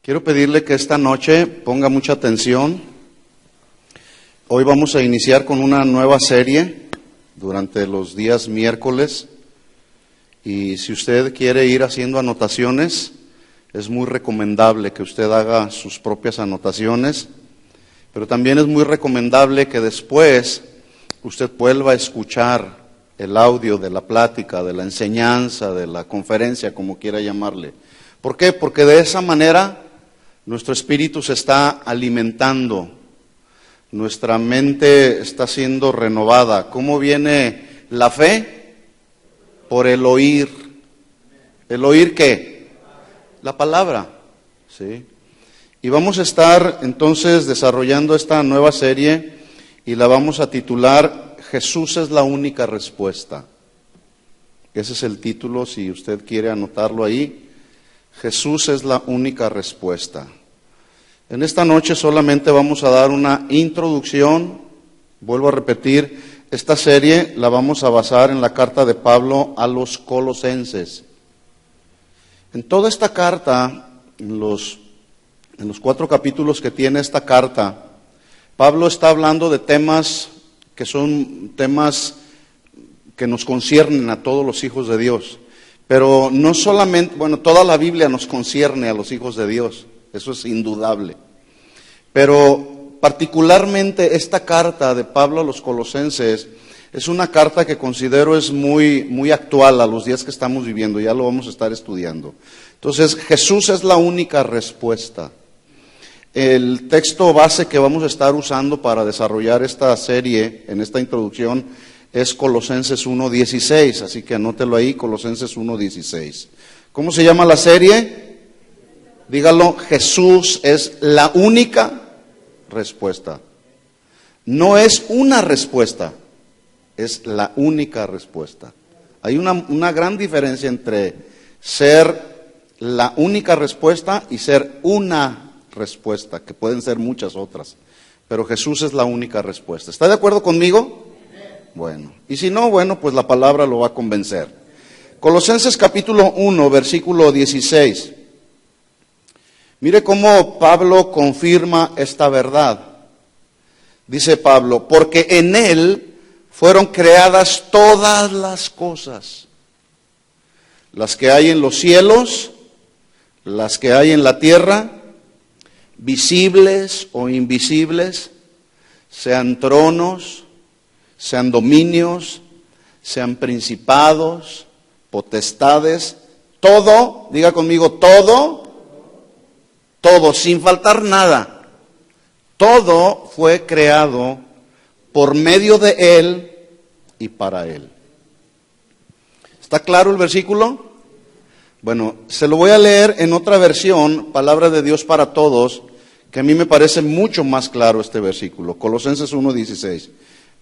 Quiero pedirle que esta noche ponga mucha atención. Hoy vamos a iniciar con una nueva serie durante los días miércoles. Y si usted quiere ir haciendo anotaciones, es muy recomendable que usted haga sus propias anotaciones. Pero también es muy recomendable que después usted vuelva a escuchar el audio de la plática, de la enseñanza, de la conferencia, como quiera llamarle. ¿Por qué? Porque de esa manera nuestro espíritu se está alimentando, nuestra mente está siendo renovada. ¿Cómo viene la fe? Por el oír. ¿El oír qué? La palabra, ¿sí? Y vamos a estar entonces desarrollando esta nueva serie y la vamos a titular Jesús es la única respuesta. Ese es el título, si usted quiere anotarlo ahí. Jesús es la única respuesta. En esta noche solamente vamos a dar una introducción. Vuelvo a repetir, esta serie la vamos a basar en la carta de Pablo a los Colosenses. En toda esta carta, en los 4 capítulos que tiene esta carta, Pablo está hablando de temas que son temas que nos conciernen a todos los hijos de Dios. Pero no solamente, toda la Biblia nos concierne a los hijos de Dios, eso es indudable. Pero particularmente esta carta de Pablo a los Colosenses es una carta que considero es muy actual a los días que estamos viviendo, ya lo vamos a estar estudiando. Entonces, Jesús es la única respuesta. El texto base que vamos a estar usando para desarrollar esta serie, en esta introducción, es Colosenses 1:16, así que anótelo ahí, Colosenses 1:16. ¿Cómo se llama la serie? Dígalo, Jesús es la única respuesta. No es una respuesta, es la única respuesta. Hay una gran diferencia entre ser la única respuesta y ser una respuesta, que pueden ser muchas otras, pero Jesús es la única respuesta. ¿Está de acuerdo conmigo? Bueno, y si no, pues la palabra lo va a convencer. Colosenses capítulo 1, versículo 16. Mire cómo Pablo confirma esta verdad. Dice Pablo, porque en Él fueron creadas todas las cosas, las que hay en los cielos, las que hay en la tierra, visibles o invisibles, sean tronos, sean dominios, sean principados, potestades, todo, diga conmigo, todo, sin faltar nada. Todo fue creado por medio de Él y para Él. ¿Está claro el versículo? Bueno, se lo voy a leer en otra versión, Palabra de Dios para Todos, que a mí me parece mucho más claro este versículo, Colosenses 1:16.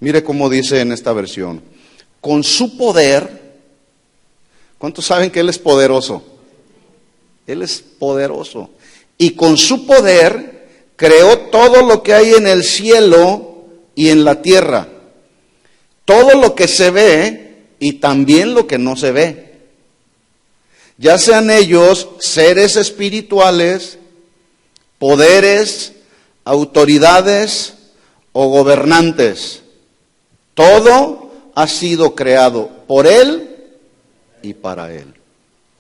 Mire cómo dice en esta versión, con su poder, ¿cuántos saben que Él es poderoso? Él es poderoso. Y con su poder creó todo lo que hay en el cielo y en la tierra. Todo lo que se ve y también lo que no se ve. Ya sean ellos seres espirituales, poderes, autoridades o gobernantes. Todo ha sido creado por Él y para Él.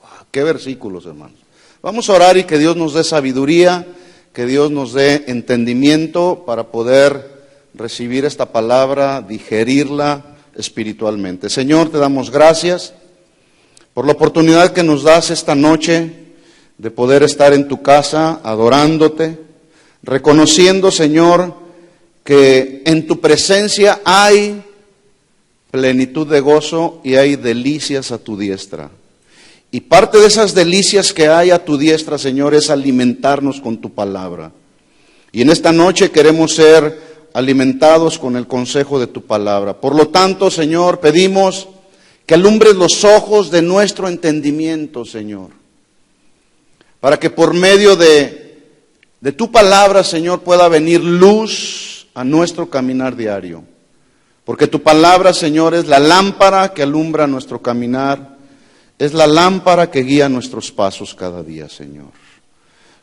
Wow, qué versículos, hermanos. Vamos a orar y que Dios nos dé sabiduría, que Dios nos dé entendimiento para poder recibir esta palabra, digerirla espiritualmente. Señor, te damos gracias por la oportunidad que nos das esta noche de poder estar en tu casa adorándote, reconociendo, Señor, que en tu presencia hay plenitud de gozo y hay delicias a tu diestra. Y parte de esas delicias que hay a tu diestra, Señor, es alimentarnos con tu palabra. Y en esta noche queremos ser alimentados con el consejo de tu palabra. Por lo tanto, Señor, pedimos que alumbres los ojos de nuestro entendimiento, Señor, para que por medio de tu palabra, Señor, pueda venir luz a nuestro caminar diario. Porque tu palabra, Señor, es la lámpara que alumbra nuestro caminar, es la lámpara que guía nuestros pasos cada día, Señor.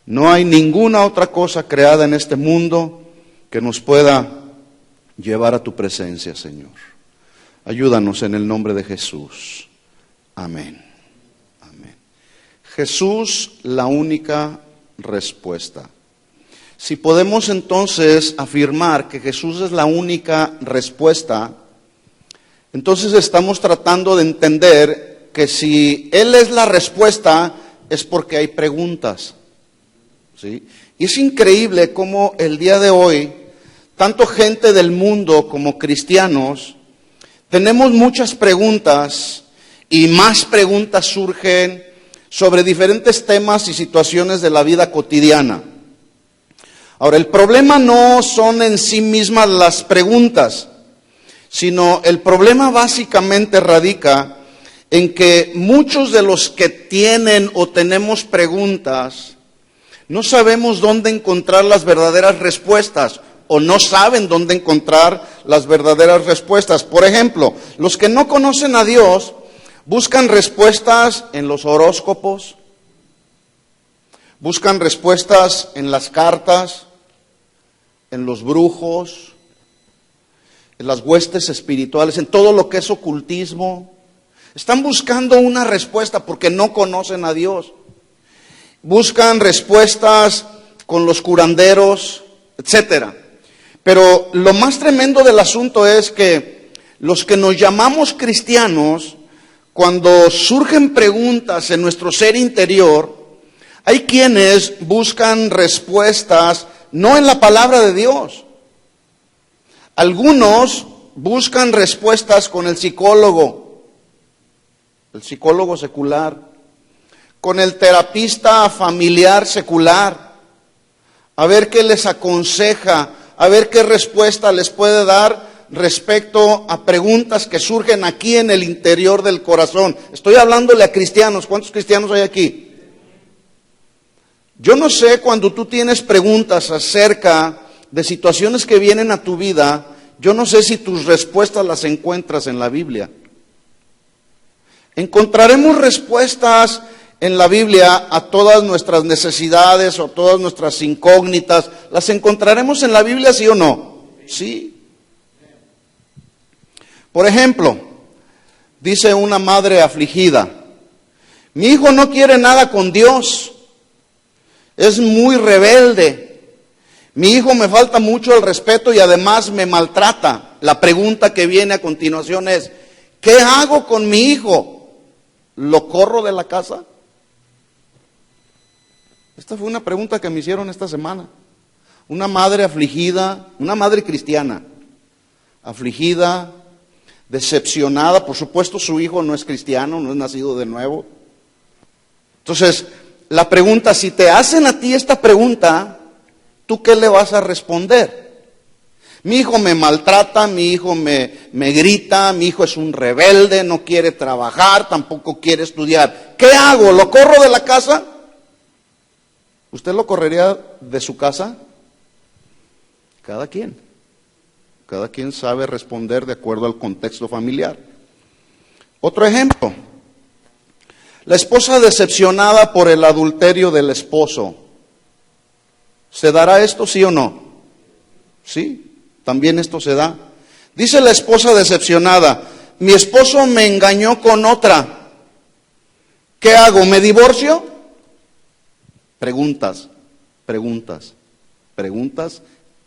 No hay ninguna otra cosa creada en este mundo que nos pueda llevar a tu presencia, Señor. Ayúdanos en el nombre de Jesús. Amén. Amén. Jesús, la única respuesta. Si podemos entonces afirmar que Jesús es la única respuesta, entonces estamos tratando de entender que si Él es la respuesta es porque hay preguntas, ¿sí? Y es increíble cómo el día de hoy, tanto gente del mundo como cristianos, tenemos muchas preguntas y más preguntas surgen sobre diferentes temas y situaciones de la vida cotidiana. Ahora, el problema no son en sí mismas las preguntas, sino el problema básicamente radica en que muchos de los que tienen o tenemos preguntas no sabemos dónde encontrar las verdaderas respuestas o no saben dónde encontrar las verdaderas respuestas. Por ejemplo, los que no conocen a Dios buscan respuestas en los horóscopos, buscan respuestas en las cartas, en los brujos, en las huestes espirituales, en todo lo que es ocultismo. Están buscando una respuesta porque no conocen a Dios. Buscan respuestas con los curanderos, etcétera. Pero lo más tremendo del asunto es que los que nos llamamos cristianos, cuando surgen preguntas en nuestro ser interior, hay quienes buscan respuestas no en la palabra de Dios. Algunos buscan respuestas con el psicólogo secular, con el terapista familiar secular, a ver qué les aconseja, a ver qué respuesta les puede dar respecto a preguntas que surgen aquí en el interior del corazón. Estoy hablándole a cristianos. ¿Cuántos cristianos hay aquí? Yo no sé, cuando tú tienes preguntas acerca de situaciones que vienen a tu vida, yo no sé si tus respuestas las encuentras en la Biblia. Encontraremos respuestas en la Biblia a todas nuestras necesidades o todas nuestras incógnitas. ¿Las encontraremos en la Biblia, sí o no? Sí. Por ejemplo, dice una madre afligida: mi hijo no quiere nada con Dios, es muy rebelde, mi hijo me falta mucho el respeto y además me maltrata. La pregunta que viene a continuación es: ¿qué hago con mi hijo? ¿Lo corro de la casa? Esta fue una pregunta que me hicieron esta semana. Una madre afligida, una madre cristiana, afligida, decepcionada. Por supuesto, su hijo no es cristiano, no es nacido de nuevo. Entonces, la pregunta, si te hacen a ti esta pregunta, ¿tú qué le vas a responder? Mi hijo me maltrata, mi hijo me grita, mi hijo es un rebelde, no quiere trabajar, tampoco quiere estudiar. ¿Qué hago? ¿Lo corro de la casa? ¿Usted lo correría de su casa? Cada quien sabe responder de acuerdo al contexto familiar. Otro ejemplo: la esposa decepcionada por el adulterio del esposo. ¿Se dará esto, sí o no? Sí, también esto se da. Dice la esposa decepcionada: mi esposo me engañó con otra. ¿Qué hago? ¿Me divorcio? Preguntas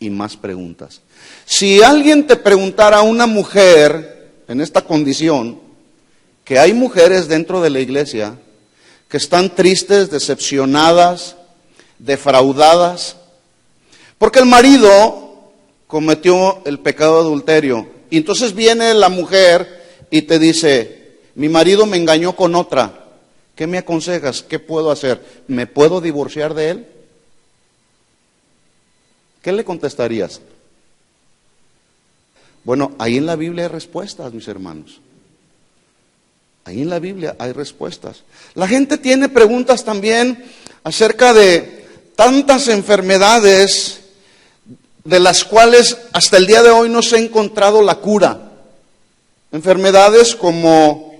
y más preguntas. Si alguien te preguntara a una mujer en esta condición, que hay mujeres dentro de la iglesia que están tristes, decepcionadas, defraudadas, porque el marido cometió el pecado de adulterio. Y entonces viene la mujer y te dice: mi marido me engañó con otra. ¿Qué me aconsejas? ¿Qué puedo hacer? ¿Me puedo divorciar de él? ¿Qué le contestarías? Bueno, ahí en la Biblia hay respuestas, mis hermanos. Ahí en la Biblia hay respuestas. La gente tiene preguntas también acerca de tantas enfermedades de las cuales hasta el día de hoy no se ha encontrado la cura. Enfermedades como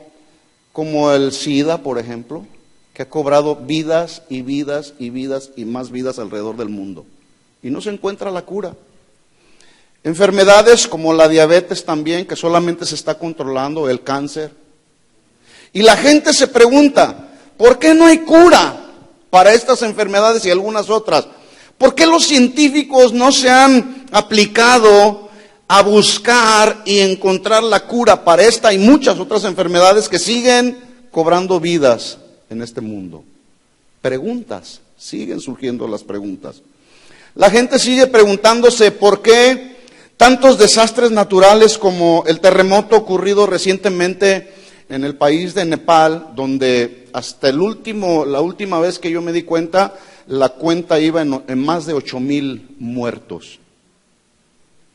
el SIDA, por ejemplo, que ha cobrado vidas y vidas y vidas y más vidas alrededor del mundo. Y no se encuentra la cura. Enfermedades como la diabetes también, que solamente se está controlando, el cáncer. Y la gente se pregunta, ¿por qué no hay cura para estas enfermedades y algunas otras? ¿Por qué los científicos no se han aplicado a buscar y encontrar la cura para esta y muchas otras enfermedades que siguen cobrando vidas en este mundo? Preguntas, siguen surgiendo las preguntas. La gente sigue preguntándose por qué tantos desastres naturales como el terremoto ocurrido recientemente en el país de Nepal, donde hasta la última vez que yo me di cuenta, la cuenta iba en más de 8,000 muertos.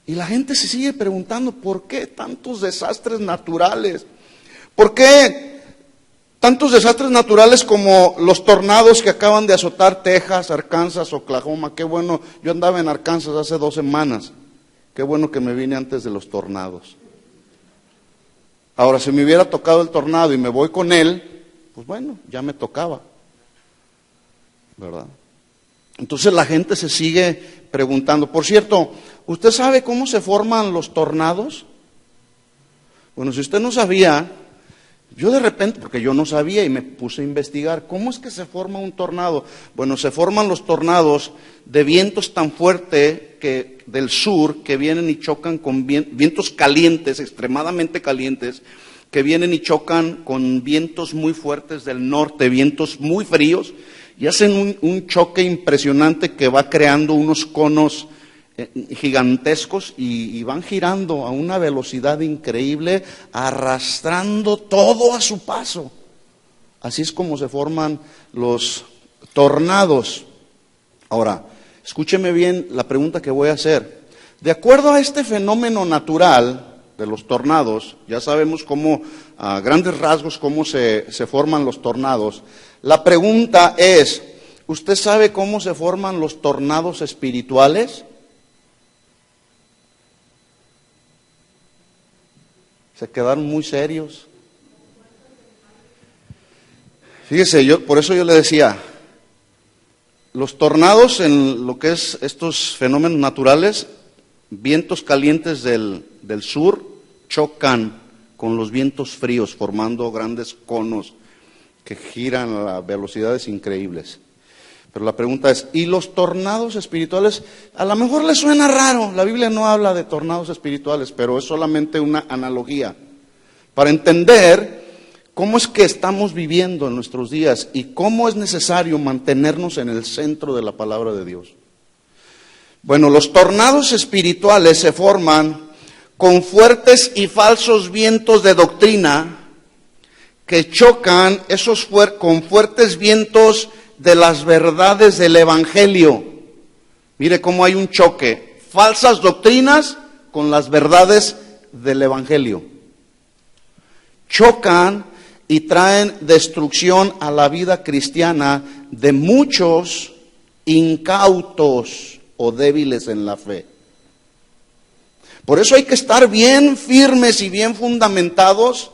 Y la gente se sigue preguntando, ¿por qué tantos desastres naturales? ¿Por qué tantos desastres naturales como los tornados que acaban de azotar Texas, Arkansas, Oklahoma? Qué bueno, yo andaba en Arkansas hace 2 semanas. Qué bueno que me vine antes de los tornados. Ahora, si me hubiera tocado el tornado y me voy con él, pues bueno, ya me tocaba, ¿verdad? Entonces la gente se sigue preguntando. Por cierto, ¿usted sabe cómo se forman los tornados? Bueno, si usted no sabía, yo de repente, porque yo no sabía y me puse a investigar, ¿cómo es que se forma un tornado? Bueno, se forman los tornados de vientos tan fuertes que del sur, que vienen y chocan con vientos calientes, extremadamente calientes, que vienen y chocan con vientos muy fuertes del norte, vientos muy fríos, y hacen un choque impresionante que va creando unos conos gigantescos y van girando a una velocidad increíble, arrastrando todo a su paso. Así es como se forman los tornados. Ahora, escúcheme bien la pregunta que voy a hacer. De acuerdo a este fenómeno natural de los tornados, ya sabemos cómo, a grandes rasgos, cómo se forman los tornados. La pregunta es, ¿usted sabe cómo se forman los tornados espirituales? Se quedaron muy serios. Fíjese, por eso yo le decía, los tornados en lo que es estos fenómenos naturales, vientos calientes del sur chocan con los vientos fríos, formando grandes conos que giran a velocidades increíbles. Pero la pregunta es, ¿y los tornados espirituales? A lo mejor les suena raro, la Biblia no habla de tornados espirituales, pero es solamente una analogía para entender cómo es que estamos viviendo en nuestros días y cómo es necesario mantenernos en el centro de la palabra de Dios. Bueno, los tornados espirituales se forman con fuertes y falsos vientos de doctrina que chocan con fuertes vientos de las verdades del Evangelio. Mire cómo hay un choque, falsas doctrinas con las verdades del Evangelio. Chocan y traen destrucción a la vida cristiana de muchos incautos o débiles en la fe. Por eso hay que estar bien firmes y bien fundamentados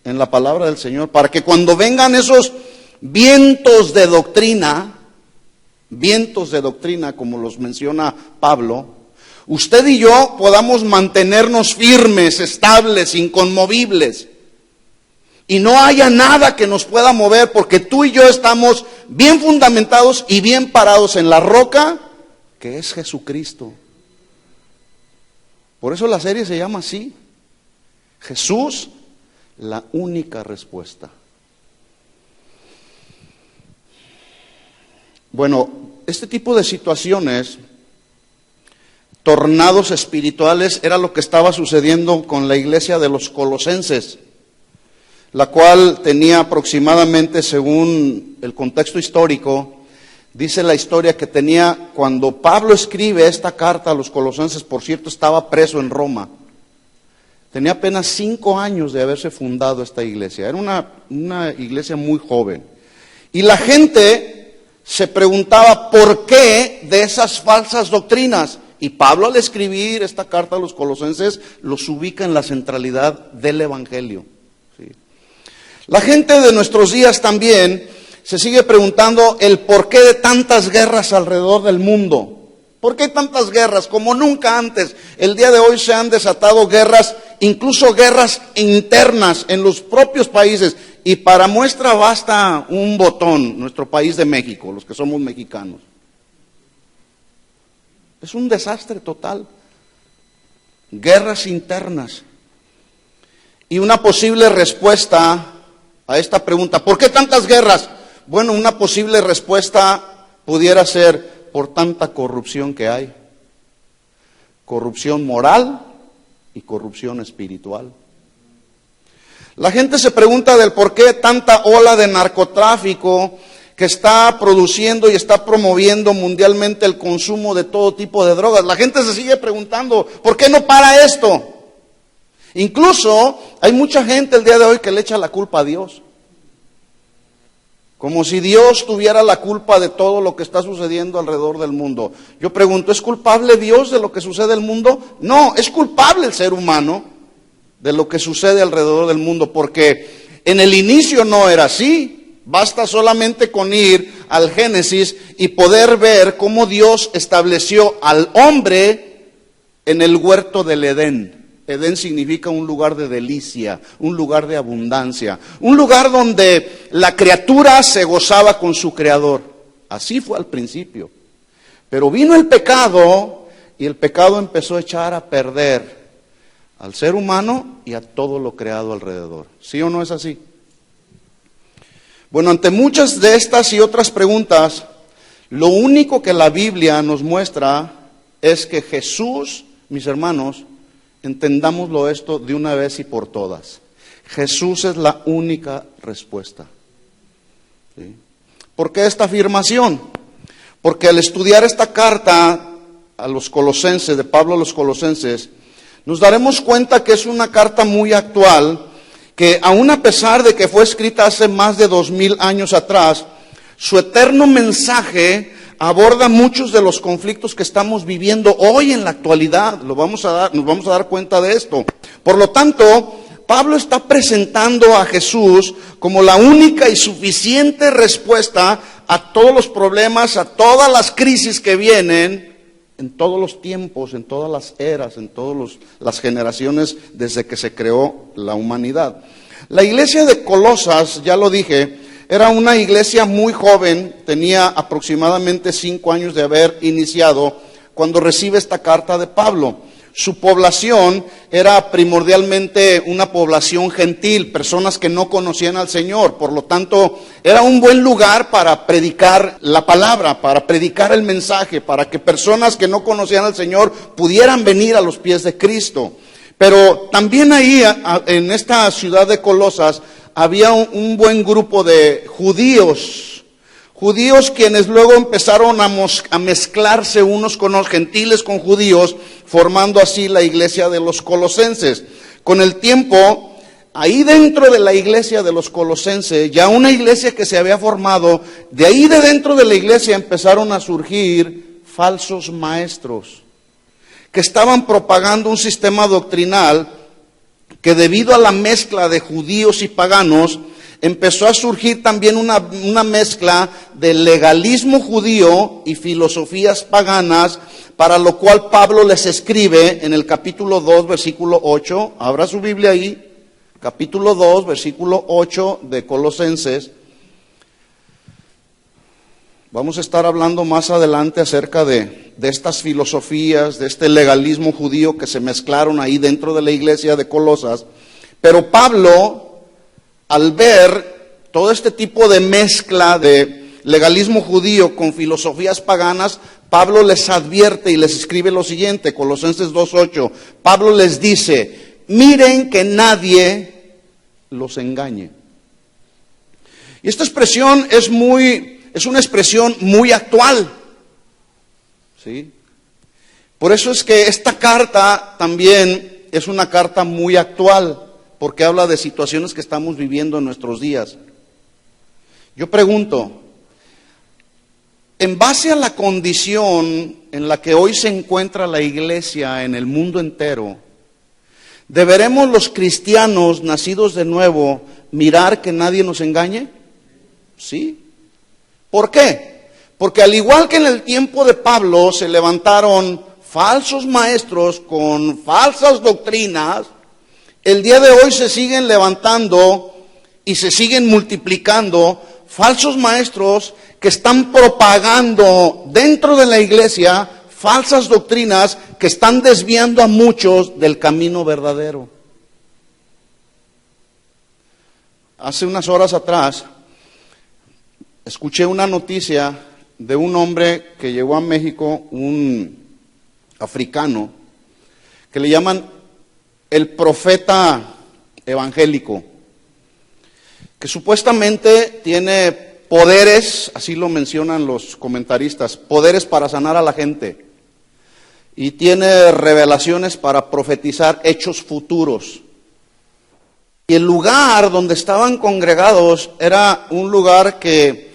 en la palabra del Señor, para que cuando vengan esos vientos de doctrina como los menciona Pablo, usted y yo podamos mantenernos firmes, estables, inconmovibles, y no haya nada que nos pueda mover, porque tú y yo estamos bien fundamentados y bien parados en la roca, que es Jesucristo. Por eso la serie se llama así, Jesús, la única respuesta. Bueno, este tipo de situaciones, tornados espirituales, era lo que estaba sucediendo con la iglesia de los Colosenses, la cual tenía aproximadamente, según el contexto histórico, dice la historia que tenía, cuando Pablo escribe esta carta a los Colosenses, por cierto, estaba preso en Roma. Tenía apenas 5 años de haberse fundado esta iglesia. Era una iglesia muy joven. Y la gente se preguntaba por qué de esas falsas doctrinas. Y Pablo, al escribir esta carta a los Colosenses, los ubica en la centralidad del Evangelio. ¿Sí? La gente de nuestros días también se sigue preguntando el porqué de tantas guerras alrededor del mundo. ¿Por qué hay tantas guerras? Como nunca antes. El día de hoy se han desatado guerras, incluso guerras internas en los propios países. Y para muestra basta un botón, nuestro país de México, los que somos mexicanos. Es un desastre total. Guerras internas. Y una posible respuesta a esta pregunta, ¿por qué tantas guerras? Bueno, una posible respuesta pudiera ser por tanta corrupción que hay. Corrupción moral y corrupción espiritual. La gente se pregunta del por qué tanta ola de narcotráfico que está produciendo y está promoviendo mundialmente el consumo de todo tipo de drogas. La gente se sigue preguntando, ¿por qué no para esto? Incluso hay mucha gente el día de hoy que le echa la culpa a Dios. Como si Dios tuviera la culpa de todo lo que está sucediendo alrededor del mundo. Yo pregunto, ¿es culpable Dios de lo que sucede en el mundo? No, es culpable el ser humano de lo que sucede alrededor del mundo, porque en el inicio no era así. Basta solamente con ir al Génesis y poder ver cómo Dios estableció al hombre en el huerto del Edén. Edén significa un lugar de delicia, un lugar de abundancia, un lugar donde la criatura se gozaba con su creador. Así fue al principio. Pero vino el pecado y el pecado empezó a echar a perder al ser humano y a todo lo creado alrededor. ¿Sí o no es así? Bueno, ante muchas de estas y otras preguntas, lo único que la Biblia nos muestra es que Jesús, mis hermanos, entendámoslo esto de una vez y por todas. Jesús es la única respuesta. ¿Sí? ¿Por qué esta afirmación? Porque al estudiar esta carta a los Colosenses, de Pablo a los Colosenses, nos daremos cuenta que es una carta muy actual, que aun a pesar de que fue escrita hace más de 2000 años atrás, su eterno mensaje aborda muchos de los conflictos que estamos viviendo hoy en la actualidad. Nos vamos a dar cuenta de esto. Por lo tanto, Pablo está presentando a Jesús como la única y suficiente respuesta a todos los problemas, a todas las crisis que vienen en todos los tiempos, en todas las eras, en todas las generaciones desde que se creó la humanidad. La iglesia de Colosas, ya lo dije, era una iglesia muy joven, tenía aproximadamente 5 años de haber iniciado cuando recibe esta carta de Pablo. Su población era primordialmente una población gentil, personas que no conocían al Señor. Por lo tanto, era un buen lugar para predicar la palabra, para predicar el mensaje, para que personas que no conocían al Señor pudieran venir a los pies de Cristo. Pero también ahí, en esta ciudad de Colosas, había un buen grupo de judíos quienes luego empezaron a mezclarse unos con los gentiles, con judíos, formando así la iglesia de los colosenses. Con el tiempo, ahí dentro de la iglesia de los colosenses, ya una iglesia que se había formado, de ahí de dentro de la iglesia empezaron a surgir falsos maestros, que estaban propagando un sistema doctrinal que debido a la mezcla de judíos y paganos, empezó a surgir también una mezcla de legalismo judío y filosofías paganas, para lo cual Pablo les escribe en el capítulo 2, versículo 8, abra su Biblia ahí, capítulo 2, versículo 8 de Colosenses. Vamos a estar hablando más adelante acerca de estas filosofías, de este legalismo judío que se mezclaron ahí dentro de la iglesia de Colosas. Pero Pablo, al ver todo este tipo de mezcla de legalismo judío con filosofías paganas, Pablo les advierte y les escribe lo siguiente, Colosenses 2:8. Pablo les dice, miren que nadie los engañe. Y esta expresión es una expresión muy actual, ¿sí? Por eso es que esta carta también es una carta muy actual, porque habla de situaciones que estamos viviendo en nuestros días. Yo pregunto, en base a la condición en la que hoy se encuentra la iglesia en el mundo entero, ¿deberemos los cristianos nacidos de nuevo mirar que nadie nos engañe? Sí, ¿Por qué? Porque al igual que en el tiempo de Pablo se levantaron falsos maestros con falsas doctrinas, el día de hoy se siguen levantando y se siguen multiplicando falsos maestros que están propagando dentro de la iglesia falsas doctrinas que están desviando a muchos del camino verdadero. Hace unas horas atrás escuché una noticia de un hombre que llegó a México, un africano, que le llaman el profeta evangélico, que supuestamente tiene poderes, así lo mencionan los comentaristas, poderes para sanar a la gente, y tiene revelaciones para profetizar hechos futuros. Y el lugar donde estaban congregados era un lugar que,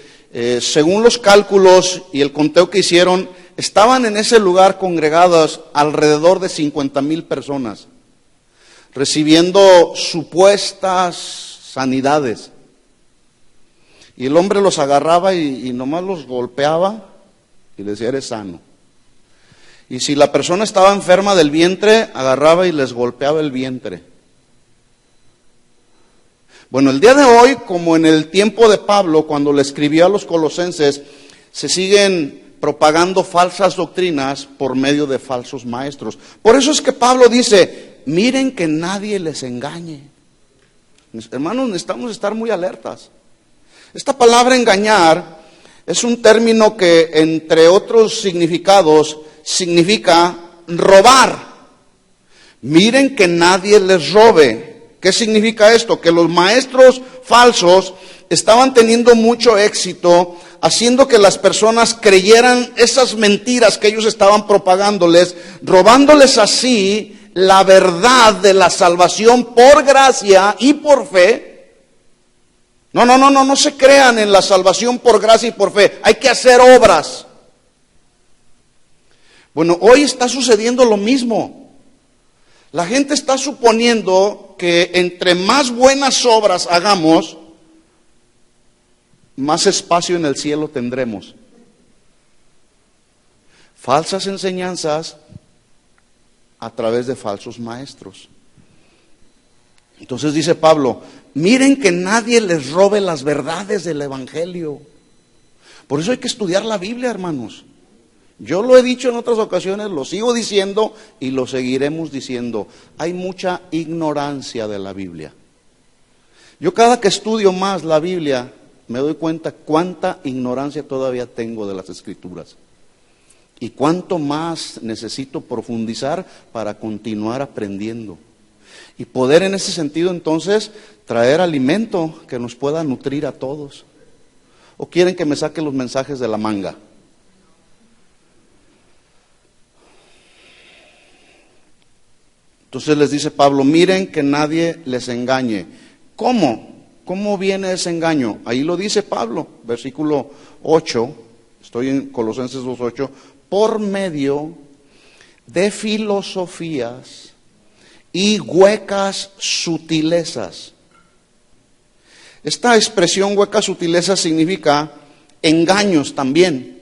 según los cálculos y el conteo que hicieron, estaban en ese lugar congregadas alrededor de 50,000 personas, recibiendo supuestas sanidades. Y el hombre los agarraba y nomás los golpeaba y les decía, eres sano. Y si la persona estaba enferma del vientre, agarraba y les golpeaba el vientre. Bueno, el día de hoy, como en el tiempo de Pablo, cuando le escribió a los colosenses, se siguen propagando falsas doctrinas por medio de falsos maestros. Por eso es que Pablo dice, miren que nadie les engañe. Hermanos, necesitamos estar muy alertas. Esta palabra engañar es un término que, entre otros significados, significa robar. Miren que nadie les robe. ¿Qué significa esto? Que los maestros falsos estaban teniendo mucho éxito haciendo que las personas creyeran esas mentiras que ellos estaban propagándoles, robándoles así la verdad de la salvación por gracia y por fe. No se crean en la salvación por gracia y por fe. Hay que hacer obras. Bueno, hoy está sucediendo lo mismo. La gente está suponiendo que entre más buenas obras hagamos, más espacio en el cielo tendremos. Falsas enseñanzas a través de falsos maestros. Entonces dice Pablo, miren que nadie les robe las verdades del Evangelio. Por eso hay que estudiar la Biblia, hermanos. Yo lo he dicho en otras ocasiones, lo sigo diciendo y lo seguiremos diciendo. Hay mucha ignorancia de la Biblia. Yo cada que estudio más la Biblia, me doy cuenta cuánta ignorancia todavía tengo de las Escrituras. Y cuánto más necesito profundizar para continuar aprendiendo. Y poder en ese sentido entonces traer alimento que nos pueda nutrir a todos. ¿O quieren que me saque los mensajes de la manga? Entonces les dice Pablo, miren que nadie les engañe. ¿Cómo? ¿Cómo viene ese engaño? Ahí lo dice Pablo, versículo 8, estoy en Colosenses 2:8, por medio de filosofías y huecas sutilezas. Esta expresión huecas sutilezas significa engaños también.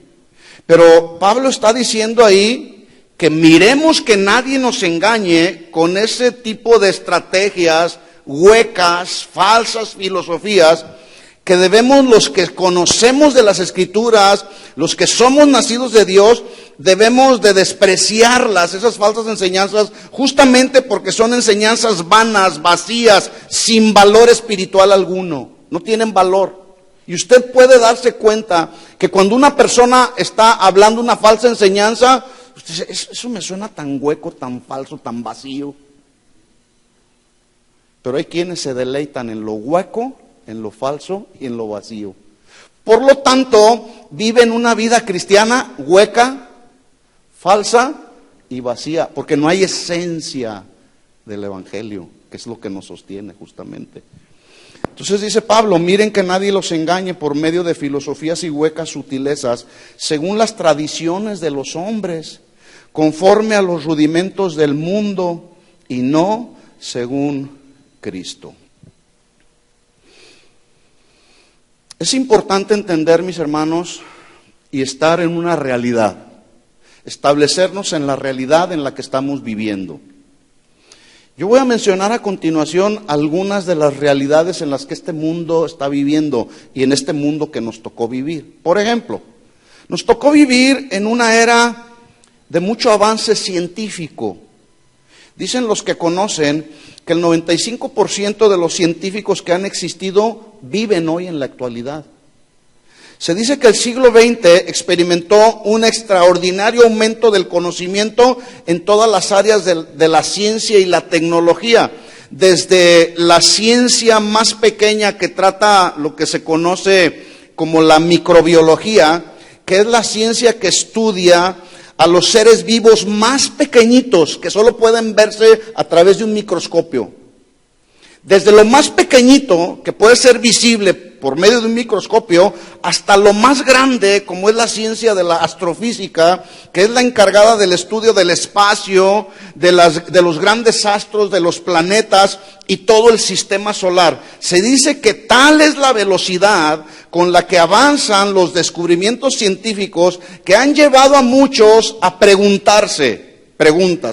Pero Pablo está diciendo ahí que miremos que nadie nos engañe con ese tipo de estrategias huecas, falsas filosofías, que debemos, los que conocemos de las Escrituras, los que somos nacidos de Dios, debemos de despreciarlas, esas falsas enseñanzas, justamente porque son enseñanzas vanas, vacías, sin valor espiritual alguno, no tienen valor. Y usted puede darse cuenta que cuando una persona está hablando una falsa enseñanza, usted dice, eso me suena tan hueco, tan falso, tan vacío. Pero hay quienes se deleitan en lo hueco, en lo falso y en lo vacío. Por lo tanto, viven una vida cristiana hueca, falsa y vacía, porque no hay esencia del Evangelio, que es lo que nos sostiene justamente. Entonces dice Pablo, miren que nadie los engañe por medio de filosofías y huecas sutilezas, según las tradiciones de los hombres, conforme a los rudimentos del mundo y no según Cristo. Es importante entender, mis hermanos, y estar en una realidad, establecernos en la realidad en la que estamos viviendo. Yo voy a mencionar a continuación algunas de las realidades en las que este mundo está viviendo y en este mundo que nos tocó vivir. Por ejemplo, nos tocó vivir en una era de mucho avance científico. Dicen los que conocen que el 95% de los científicos que han existido viven hoy en la actualidad. Se dice que el siglo XX experimentó un extraordinario aumento del conocimiento en todas las áreas de la ciencia y la tecnología. Desde la ciencia más pequeña que trata lo que se conoce como la microbiología, que es la ciencia que estudia a los seres vivos más pequeñitos que solo pueden verse a través de un microscopio. Desde lo más pequeñito, que puede ser visible por medio de un microscopio, hasta lo más grande, como es la ciencia de la astrofísica, que es la encargada del estudio del espacio, de los grandes astros, de los planetas y todo el sistema solar. Se dice que tal es la velocidad con la que avanzan los descubrimientos científicos que han llevado a muchos a preguntarse.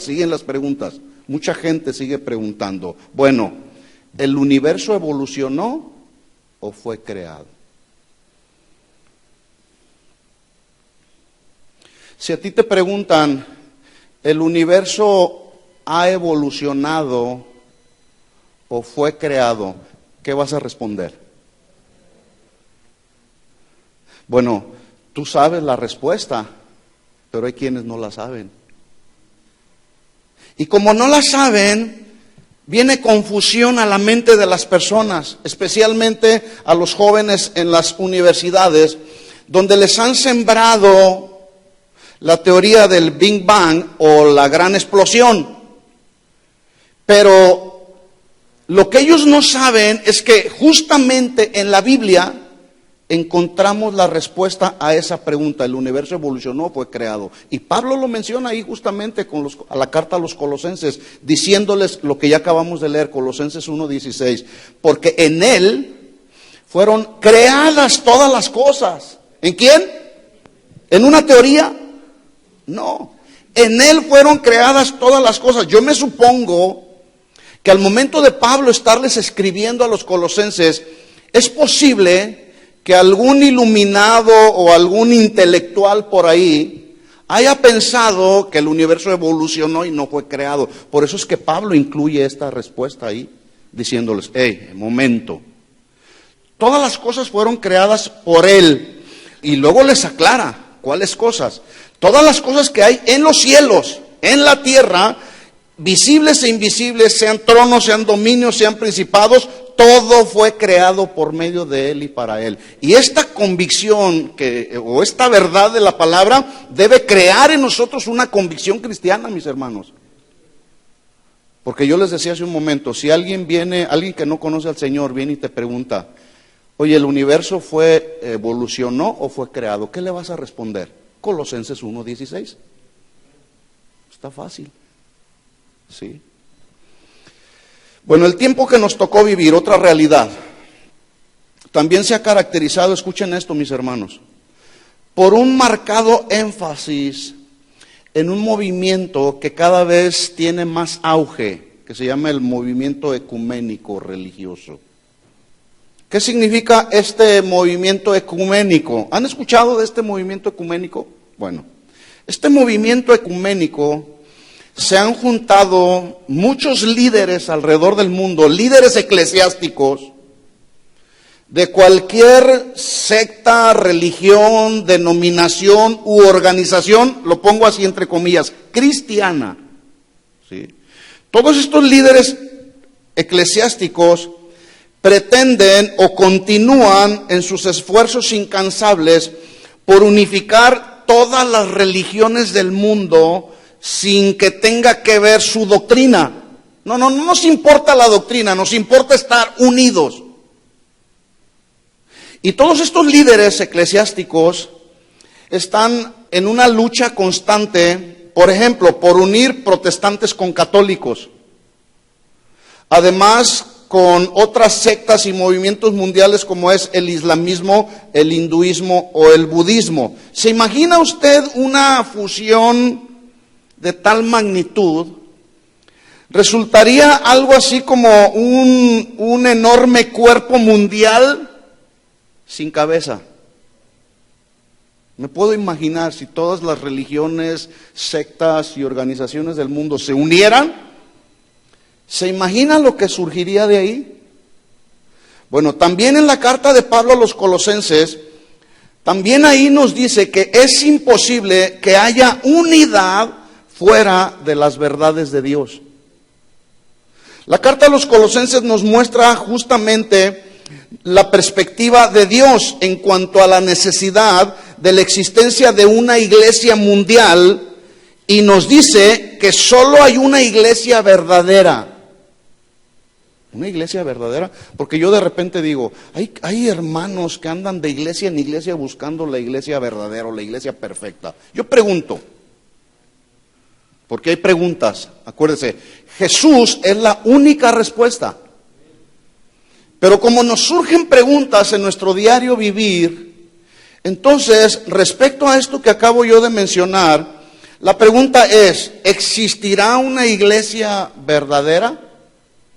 Siguen las preguntas. Mucha gente sigue preguntando, bueno, ¿el universo evolucionó o fue creado? Si a ti te preguntan, ¿el universo ha evolucionado o fue creado? ¿Qué vas a responder? Bueno, tú sabes la respuesta, pero hay quienes no la saben. Y como no la saben, viene confusión a la mente de las personas, especialmente a los jóvenes en las universidades, donde les han sembrado la teoría del Big Bang o la gran explosión. Pero lo que ellos no saben es que justamente en la Biblia encontramos la respuesta a esa pregunta. ¿El universo evolucionó o fue creado? Y Pablo lo menciona ahí justamente a la carta a los Colosenses, diciéndoles lo que ya acabamos de leer, Colosenses 1:16, porque en Él fueron creadas todas las cosas. ¿En quién? ¿En una teoría? No. En Él fueron creadas todas las cosas. Yo me supongo que al momento de Pablo estarles escribiendo a los colosenses, es posible que algún iluminado o algún intelectual por ahí haya pensado que el universo evolucionó y no fue creado. Por eso es que Pablo incluye esta respuesta ahí, diciéndoles, momento, todas las cosas fueron creadas por Él. Y luego les aclara, ¿cuáles cosas? Todas las cosas que hay en los cielos, en la tierra, visibles e invisibles, sean tronos, sean dominios, sean principados, todo fue creado por medio de Él y para Él. Y esta convicción o esta verdad de la palabra debe crear en nosotros una convicción cristiana, mis hermanos. Porque yo les decía hace un momento, si alguien que no conoce al Señor viene y te pregunta, oye, ¿el universo evolucionó o fue creado? ¿Qué le vas a responder? Colosenses 1:16. Está fácil. Sí. Bueno, el tiempo que nos tocó vivir, otra realidad, también se ha caracterizado, escuchen esto mis hermanos, por un marcado énfasis en un movimiento que cada vez tiene más auge, que se llama el movimiento ecuménico religioso. ¿Qué significa este movimiento ecuménico? ¿Han escuchado de este movimiento ecuménico? Bueno, este movimiento ecuménico se han juntado muchos líderes alrededor del mundo, líderes eclesiásticos de cualquier secta, religión, denominación u organización, lo pongo así entre comillas, cristiana. ¿Sí? Todos estos líderes eclesiásticos pretenden o continúan en sus esfuerzos incansables por unificar todas las religiones del mundo sin que tenga que ver su doctrina. No nos importa la doctrina, nos importa estar unidos. Y todos estos líderes eclesiásticos están en una lucha constante, por ejemplo, por unir protestantes con católicos. Además, con otras sectas y movimientos mundiales como es el islamismo, el hinduismo o el budismo. ¿Se imagina usted una fusión de tal magnitud? Resultaría algo así como un enorme cuerpo mundial sin cabeza. Me puedo imaginar si todas las religiones, sectas y organizaciones del mundo se unieran. ¿Se imagina lo que surgiría de ahí? Bueno, también en la carta de Pablo a los Colosenses, también ahí nos dice que es imposible que haya unidad fuera de las verdades de Dios. La carta a los Colosenses nos muestra justamente la perspectiva de Dios en cuanto a la necesidad de la existencia de una iglesia mundial y nos dice que solo hay una iglesia verdadera. Una iglesia verdadera, porque yo de repente digo, hay hermanos que andan de iglesia en iglesia buscando la iglesia verdadera o la iglesia perfecta. Yo pregunto, porque hay preguntas, acuérdese, Jesús es la única respuesta. Pero como nos surgen preguntas en nuestro diario vivir, entonces, respecto a esto que acabo yo de mencionar, la pregunta es, ¿existirá una iglesia verdadera?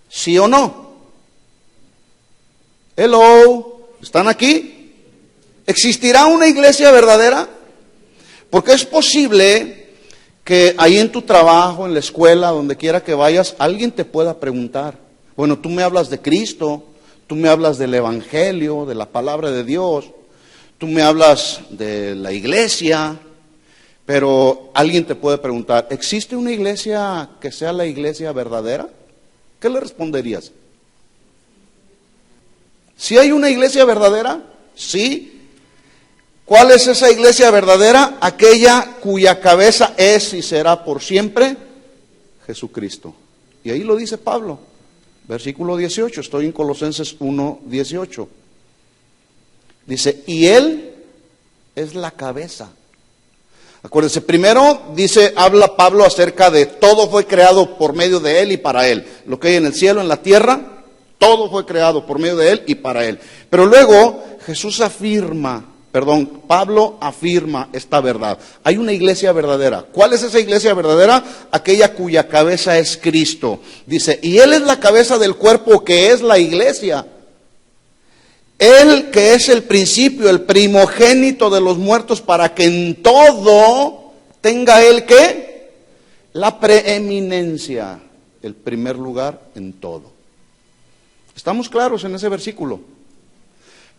¿Sí o no? Hello, ¿están aquí? ¿Existirá una iglesia verdadera? Porque es posible que ahí en tu trabajo, en la escuela, donde quiera que vayas, alguien te pueda preguntar, bueno, tú me hablas de Cristo, tú me hablas del Evangelio, de la palabra de Dios, tú me hablas de la iglesia, pero alguien te puede preguntar, ¿existe una iglesia que sea la iglesia verdadera? ¿Qué le responderías? ¿Sí hay una iglesia verdadera? Sí. ¿Cuál es esa iglesia verdadera? Aquella cuya cabeza es y será por siempre Jesucristo. Y ahí lo dice Pablo, versículo 18, estoy en Colosenses 1:18. Dice, y Él es la cabeza. Acuérdense, primero habla Pablo acerca de todo fue creado por medio de Él y para Él. Lo que hay en el cielo, en la tierra, todo fue creado por medio de Él y para Él. Pero luego Pablo afirma esta verdad. Hay una iglesia verdadera. ¿Cuál es esa iglesia verdadera? Aquella cuya cabeza es Cristo. Dice, y Él es la cabeza del cuerpo que es la iglesia. Él que es el principio, el primogénito de los muertos, para que en todo tenga Él ¿qué? La preeminencia, el primer lugar en todo. ¿Estamos claros en ese versículo?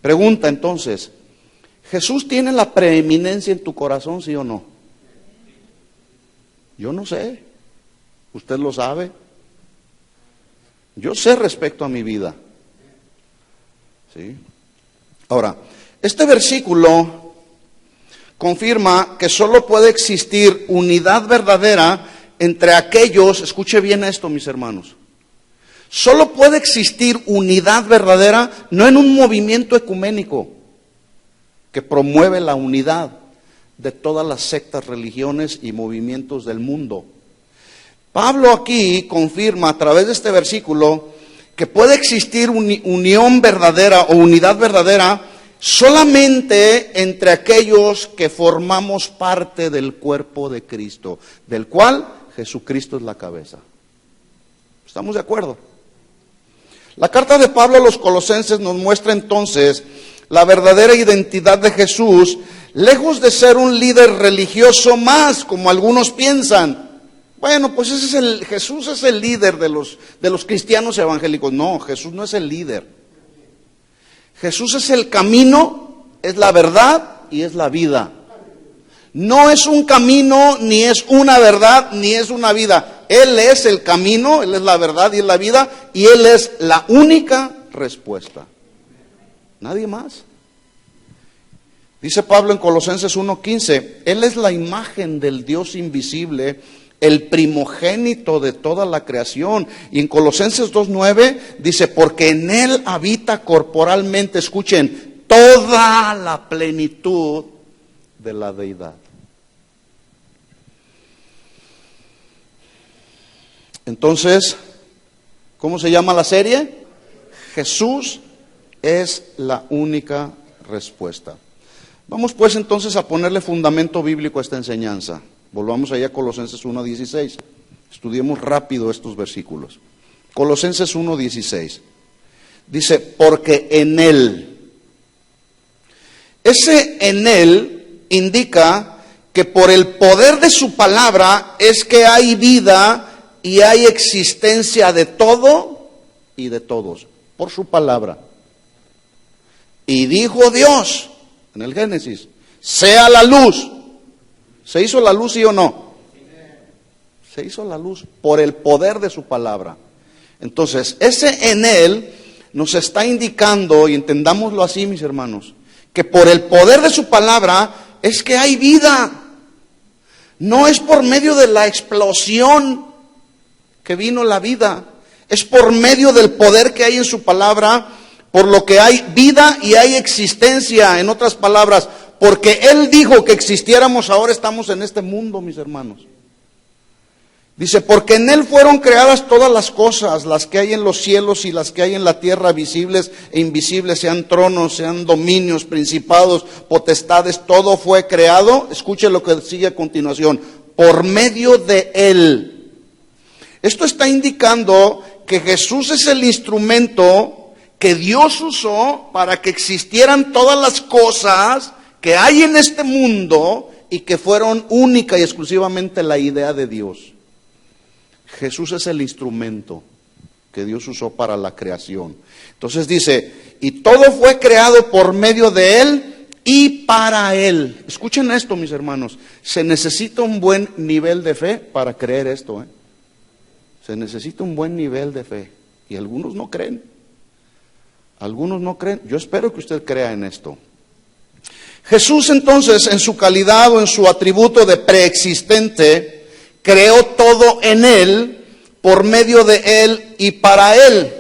Pregunta entonces, ¿Jesús tiene la preeminencia en tu corazón, sí o no? Yo no sé, usted lo sabe. Yo sé respecto a mi vida. ¿Sí? Ahora, este versículo confirma que solo puede existir unidad verdadera entre aquellos, escuche bien esto mis hermanos, solo puede existir unidad verdadera no en un movimiento ecuménico que promueve la unidad de todas las sectas, religiones y movimientos del mundo. Pablo aquí confirma a través de este versículo que puede existir unión verdadera o unidad verdadera solamente entre aquellos que formamos parte del cuerpo de Cristo, del cual Jesucristo es la cabeza. ¿Estamos de acuerdo? La carta de Pablo a los Colosenses nos muestra entonces la verdadera identidad de Jesús, lejos de ser un líder religioso más, como algunos piensan. Bueno, pues Jesús es el líder de los cristianos evangélicos. No, Jesús no es el líder. Jesús es el camino, es la verdad y es la vida. No es un camino, ni es una verdad, ni es una vida. Él es el camino, Él es la verdad y es la vida, y Él es la única respuesta. Nadie más. Dice Pablo en Colosenses 1:15, Él es la imagen del Dios invisible, el primogénito de toda la creación. Y en Colosenses 2:9 dice, porque en Él habita corporalmente, escuchen, toda la plenitud de la deidad. Entonces, ¿cómo se llama la serie? Jesús es la única respuesta. Vamos pues entonces a ponerle fundamento bíblico a esta enseñanza. Volvamos allá a Colosenses 1:16. Estudiemos rápido estos versículos. Colosenses 1:16. Dice, porque en Él. Ese en Él indica que por el poder de su palabra es que hay vida y hay existencia de todo y de todos. Por su palabra. Y dijo Dios, en el Génesis, sea la luz. ¿Se hizo la luz, sí o no? Se hizo la luz por el poder de su palabra. Entonces, ese en Él nos está indicando, y entendámoslo así, mis hermanos, que por el poder de su palabra es que hay vida. No es por medio de la explosión que vino la vida, es por medio del poder que hay en su palabra, por lo que hay vida y hay existencia. En otras palabras, porque Él dijo que existiéramos, ahora estamos en este mundo, mis hermanos. Dice, porque en Él fueron creadas todas las cosas, las que hay en los cielos y las que hay en la tierra, visibles e invisibles, sean tronos, sean dominios, principados, potestades, todo fue creado. Escuche lo que sigue a continuación, por medio de Él. Esto está indicando que Jesús es el instrumento que Dios usó para que existieran todas las cosas que hay en este mundo y que fueron única y exclusivamente la idea de Dios. Jesús es el instrumento que Dios usó para la creación. Entonces dice, y todo fue creado por medio de Él y para Él. Escuchen esto, mis hermanos, se necesita un buen nivel de fe para creer esto. Se necesita un buen nivel de fe. Y algunos no creen. Algunos no creen. Yo espero que usted crea en esto. Jesús entonces, en su calidad o en su atributo de preexistente, creó todo en Él, por medio de Él y para Él.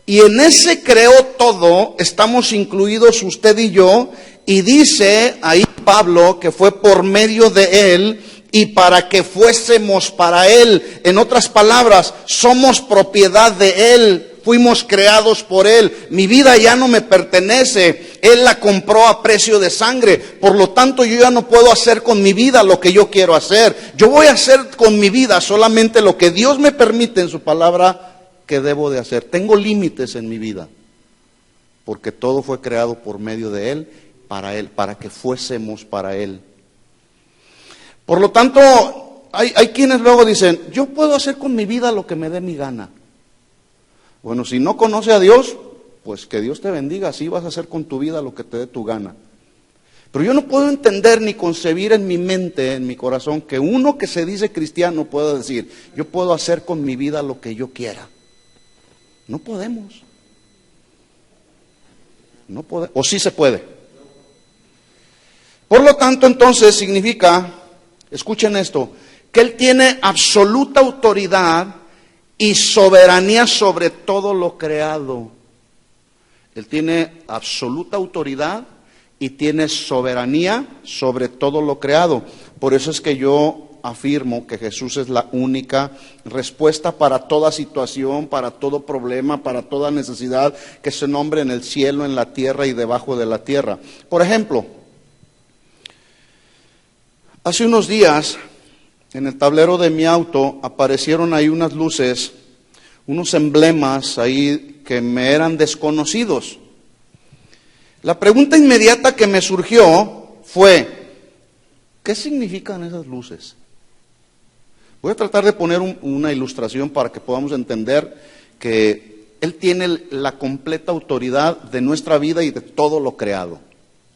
Y en ese creó todo estamos incluidos usted y yo. Y dice ahí Pablo que fue por medio de Él y para que fuésemos para Él. En otras palabras, somos propiedad de Él. Fuimos creados por Él. Mi vida ya no me pertenece. Él la compró a precio de sangre. Por lo tanto, yo ya no puedo hacer con mi vida lo que yo quiero hacer. Yo voy a hacer con mi vida solamente lo que Dios me permite en su palabra que debo de hacer. Tengo límites en mi vida. Porque todo fue creado por medio de Él, para que fuésemos para Él. Por lo tanto, hay quienes luego dicen, yo puedo hacer con mi vida lo que me dé mi gana. Bueno, si no conoce a Dios, pues que Dios te bendiga, así vas a hacer con tu vida lo que te dé tu gana. Pero yo no puedo entender ni concebir en mi mente, en mi corazón, que uno que se dice cristiano pueda decir, yo puedo hacer con mi vida lo que yo quiera. No podemos. No podemos. O sí se puede. Por lo tanto, entonces significa, escuchen esto, que Él tiene absoluta autoridad y soberanía sobre todo lo creado. Él tiene absoluta autoridad y tiene soberanía sobre todo lo creado. Por eso es que yo afirmo que Jesús es la única respuesta para toda situación, para todo problema, para toda necesidad que se nombre en el cielo, en la tierra y debajo de la tierra. Por ejemplo, hace unos días, en el tablero de mi auto aparecieron ahí unas luces, unos emblemas ahí que me eran desconocidos. La pregunta inmediata que me surgió fue, ¿qué significan esas luces? Voy a tratar de poner una ilustración para que podamos entender que Él tiene la completa autoridad de nuestra vida y de todo lo creado,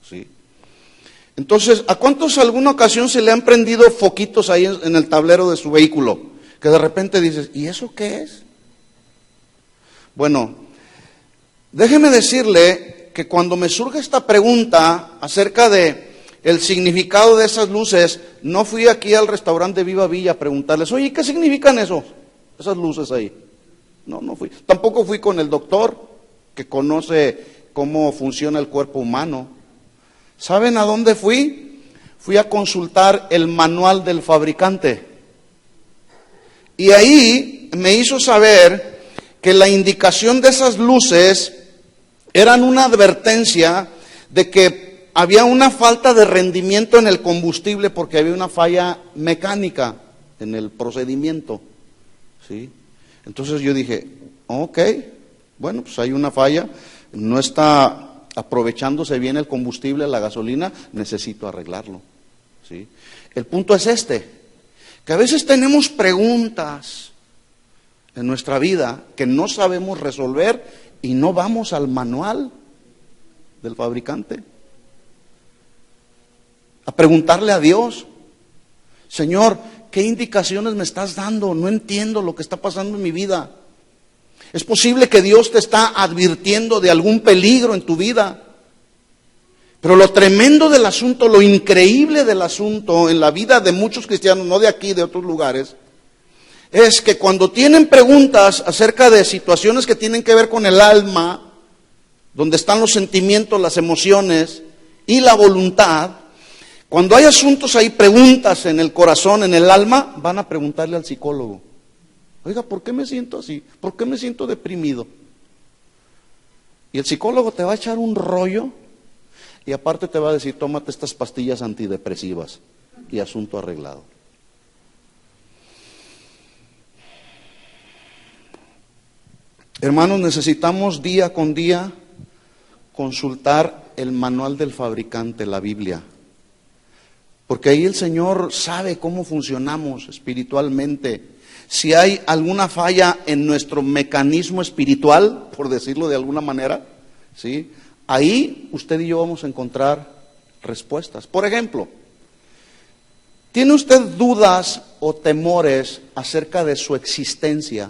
¿sí? Entonces, ¿a cuántos alguna ocasión se le han prendido foquitos ahí en el tablero de su vehículo? Que de repente dices, ¿y eso qué es? Bueno, déjeme decirle que cuando me surge esta pregunta acerca de el significado de esas luces, no fui aquí al restaurante Viva Villa a preguntarles, oye, ¿qué significan esas luces ahí? No fui. Tampoco fui con el doctor que conoce cómo funciona el cuerpo humano. ¿Saben a dónde fui? Fui a consultar el manual del fabricante. Y ahí me hizo saber que la indicación de esas luces eran una advertencia de que había una falta de rendimiento en el combustible porque había una falla mecánica en el procedimiento, ¿sí? Entonces yo dije, ok, bueno, pues hay una falla, no está aprovechándose bien el combustible, la gasolina, necesito arreglarlo, ¿sí? El punto es este, que a veces tenemos preguntas en nuestra vida que no sabemos resolver y no vamos al manual del fabricante a preguntarle a Dios, Señor, ¿qué indicaciones me estás dando? No entiendo lo que está pasando en mi vida. Es posible que Dios te está advirtiendo de algún peligro en tu vida. Pero lo tremendo del asunto, lo increíble del asunto en la vida de muchos cristianos, no de aquí, de otros lugares, es que cuando tienen preguntas acerca de situaciones que tienen que ver con el alma, donde están los sentimientos, las emociones y la voluntad, cuando hay asuntos ahí, preguntas en el corazón, en el alma, van a preguntarle al psicólogo. Oiga, ¿por qué me siento así? ¿Por qué me siento deprimido? Y el psicólogo te va a echar un rollo y aparte te va a decir, tómate estas pastillas antidepresivas y asunto arreglado. Hermanos, necesitamos día con día consultar el manual del fabricante, la Biblia. Porque ahí el Señor sabe cómo funcionamos espiritualmente. Si hay alguna falla en nuestro mecanismo espiritual, por decirlo de alguna manera, ¿sí? Ahí usted y yo vamos a encontrar respuestas. Por ejemplo, ¿tiene usted dudas o temores acerca de su existencia?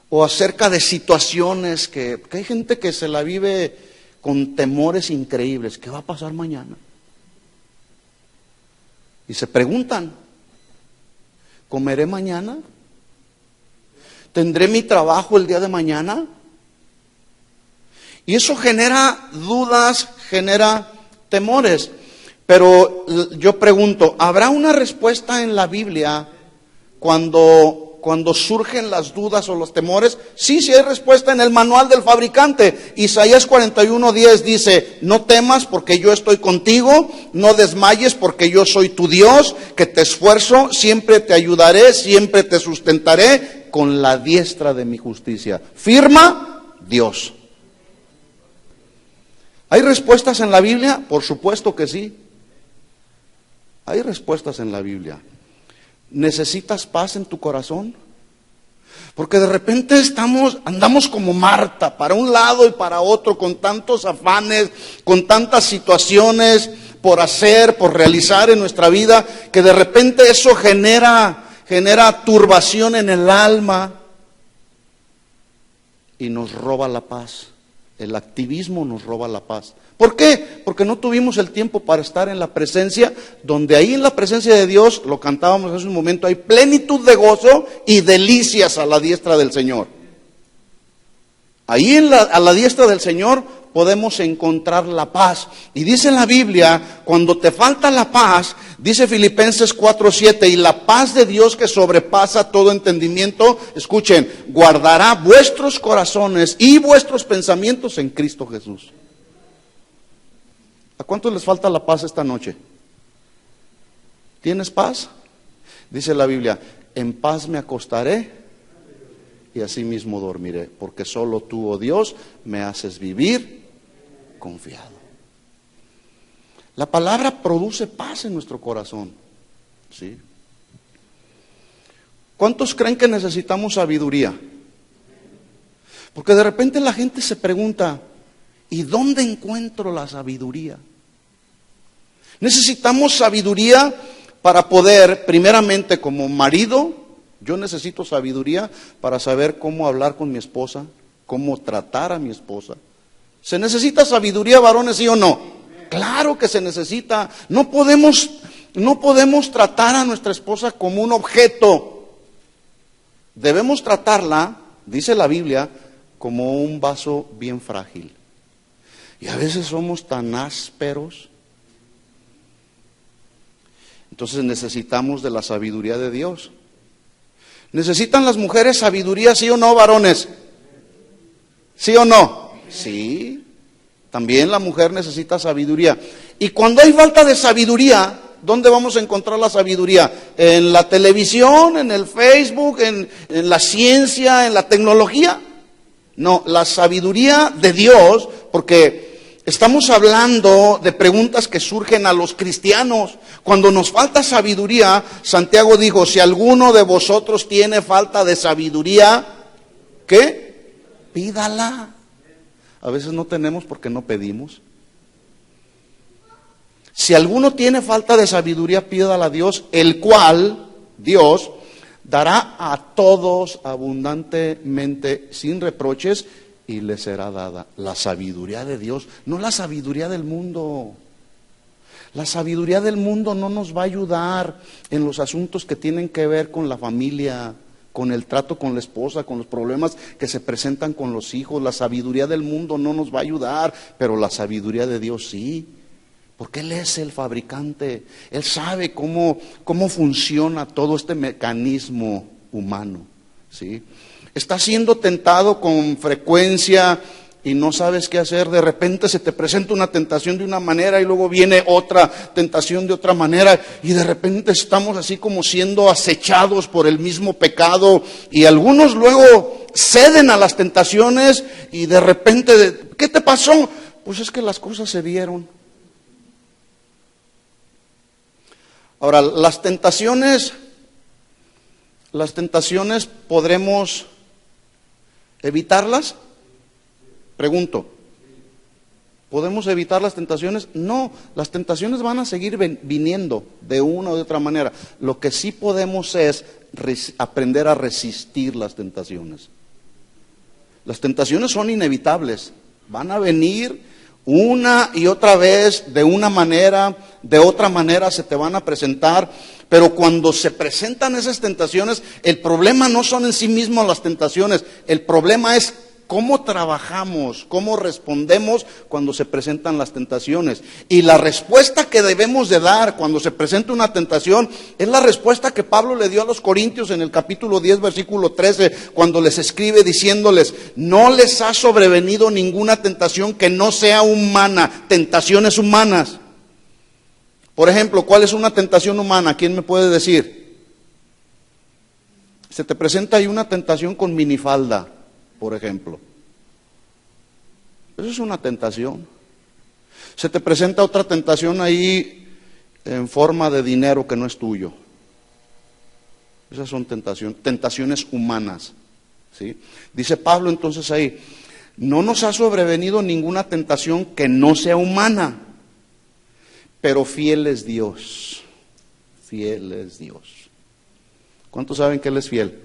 O acerca de situaciones que hay gente que se la vive con temores increíbles. ¿Qué va a pasar mañana? Y se preguntan, ¿comeré mañana? ¿Tendré mi trabajo el día de mañana? Y eso genera dudas, genera temores. Pero yo pregunto, ¿habrá una respuesta en la Biblia cuando surgen las dudas o los temores? Sí hay respuesta en el manual del fabricante. Isaías 41:10 dice, no temas porque yo estoy contigo, no desmayes porque yo soy tu Dios, que te esfuerzo, siempre te ayudaré, siempre te sustentaré con la diestra de mi justicia. Firma Dios. ¿Hay respuestas en la Biblia? Por supuesto que sí. Hay respuestas en la Biblia. ¿Necesitas paz en tu corazón? Porque de repente andamos como Marta, para un lado y para otro, con tantos afanes, con tantas situaciones por hacer, por realizar en nuestra vida, que de repente eso genera turbación en el alma y nos roba la paz. El activismo nos roba la paz. ¿Por qué? Porque no tuvimos el tiempo para estar en la presencia, donde ahí en la presencia de Dios, lo cantábamos hace un momento, hay plenitud de gozo y delicias a la diestra del Señor. Ahí a la diestra del Señor podemos encontrar la paz. Y dice la Biblia, cuando te falta la paz, dice Filipenses 4:7, y la paz de Dios que sobrepasa todo entendimiento, escuchen, guardará vuestros corazones y vuestros pensamientos en Cristo Jesús. ¿A cuántos les falta la paz esta noche? ¿Tienes paz? Dice la Biblia, en paz me acostaré y así mismo dormiré, porque solo tú, oh Dios, me haces vivir confiado. La palabra produce paz en nuestro corazón, ¿sí? ¿Cuántos creen que necesitamos sabiduría? Porque de repente la gente se pregunta, ¿y dónde encuentro la sabiduría? Necesitamos sabiduría para poder, primeramente como marido, yo necesito sabiduría para saber cómo hablar con mi esposa, cómo tratar a mi esposa. ¿Se necesita sabiduría, varones, sí o no? Claro que se necesita. No podemos tratar a nuestra esposa como un objeto. Debemos tratarla, dice la Biblia, como un vaso bien frágil. Y a veces somos tan ásperos. Entonces necesitamos de la sabiduría de Dios. ¿Necesitan las mujeres sabiduría, sí o no, varones? ¿Sí o no? Sí. También la mujer necesita sabiduría. Y cuando hay falta de sabiduría, ¿dónde vamos a encontrar la sabiduría? ¿En la televisión, en el Facebook, en la ciencia, en la tecnología? No, la sabiduría de Dios, porque estamos hablando de preguntas que surgen a los cristianos. Cuando nos falta sabiduría, Santiago dijo, si alguno de vosotros tiene falta de sabiduría, ¿qué? Pídala. A veces no tenemos porque no pedimos. Si alguno tiene falta de sabiduría, pídala a Dios, el cual, Dios, dará a todos abundantemente, sin reproches, y le será dada. La sabiduría de Dios, no la sabiduría del mundo. La sabiduría del mundo no nos va a ayudar en los asuntos que tienen que ver con la familia, con el trato con la esposa, con los problemas que se presentan con los hijos. La sabiduría del mundo no nos va a ayudar, pero la sabiduría de Dios sí, porque Él es el fabricante. Él sabe cómo funciona todo este mecanismo humano, ¿sí? Estás siendo tentado con frecuencia y no sabes qué hacer. De repente se te presenta una tentación de una manera y luego viene otra tentación de otra manera, y de repente estamos así como siendo acechados por el mismo pecado, y algunos luego ceden a las tentaciones y de repente, ¿qué te pasó? Pues es que las cosas se dieron. Ahora, las tentaciones ¿podremos evitarlas? Pregunto, ¿podemos evitar las tentaciones? No, las tentaciones van a seguir viniendo de una o de otra manera. Lo que sí podemos es aprender a resistir las tentaciones. Las tentaciones son inevitables, van a venir una y otra vez, de una manera, de otra manera se te van a presentar. Pero cuando se presentan esas tentaciones, el problema no son en sí mismos las tentaciones, el problema es cómo trabajamos, cómo respondemos cuando se presentan las tentaciones. Y la respuesta que debemos de dar cuando se presenta una tentación es la respuesta que Pablo le dio a los Corintios en el capítulo 10, versículo 13, cuando les escribe diciéndoles, no les ha sobrevenido ninguna tentación que no sea humana, tentaciones humanas. Por ejemplo, ¿cuál es una tentación humana? ¿Quién me puede decir? Se te presenta ahí una tentación con minifalda, por ejemplo. Eso es una tentación. Se te presenta otra tentación ahí en forma de dinero que no es tuyo. Esas son tentaciones humanas, ¿sí? Dice Pablo entonces ahí, no nos ha sobrevenido ninguna tentación que no sea humana, pero fiel es Dios. Fiel es Dios. ¿Cuántos saben que Él es fiel?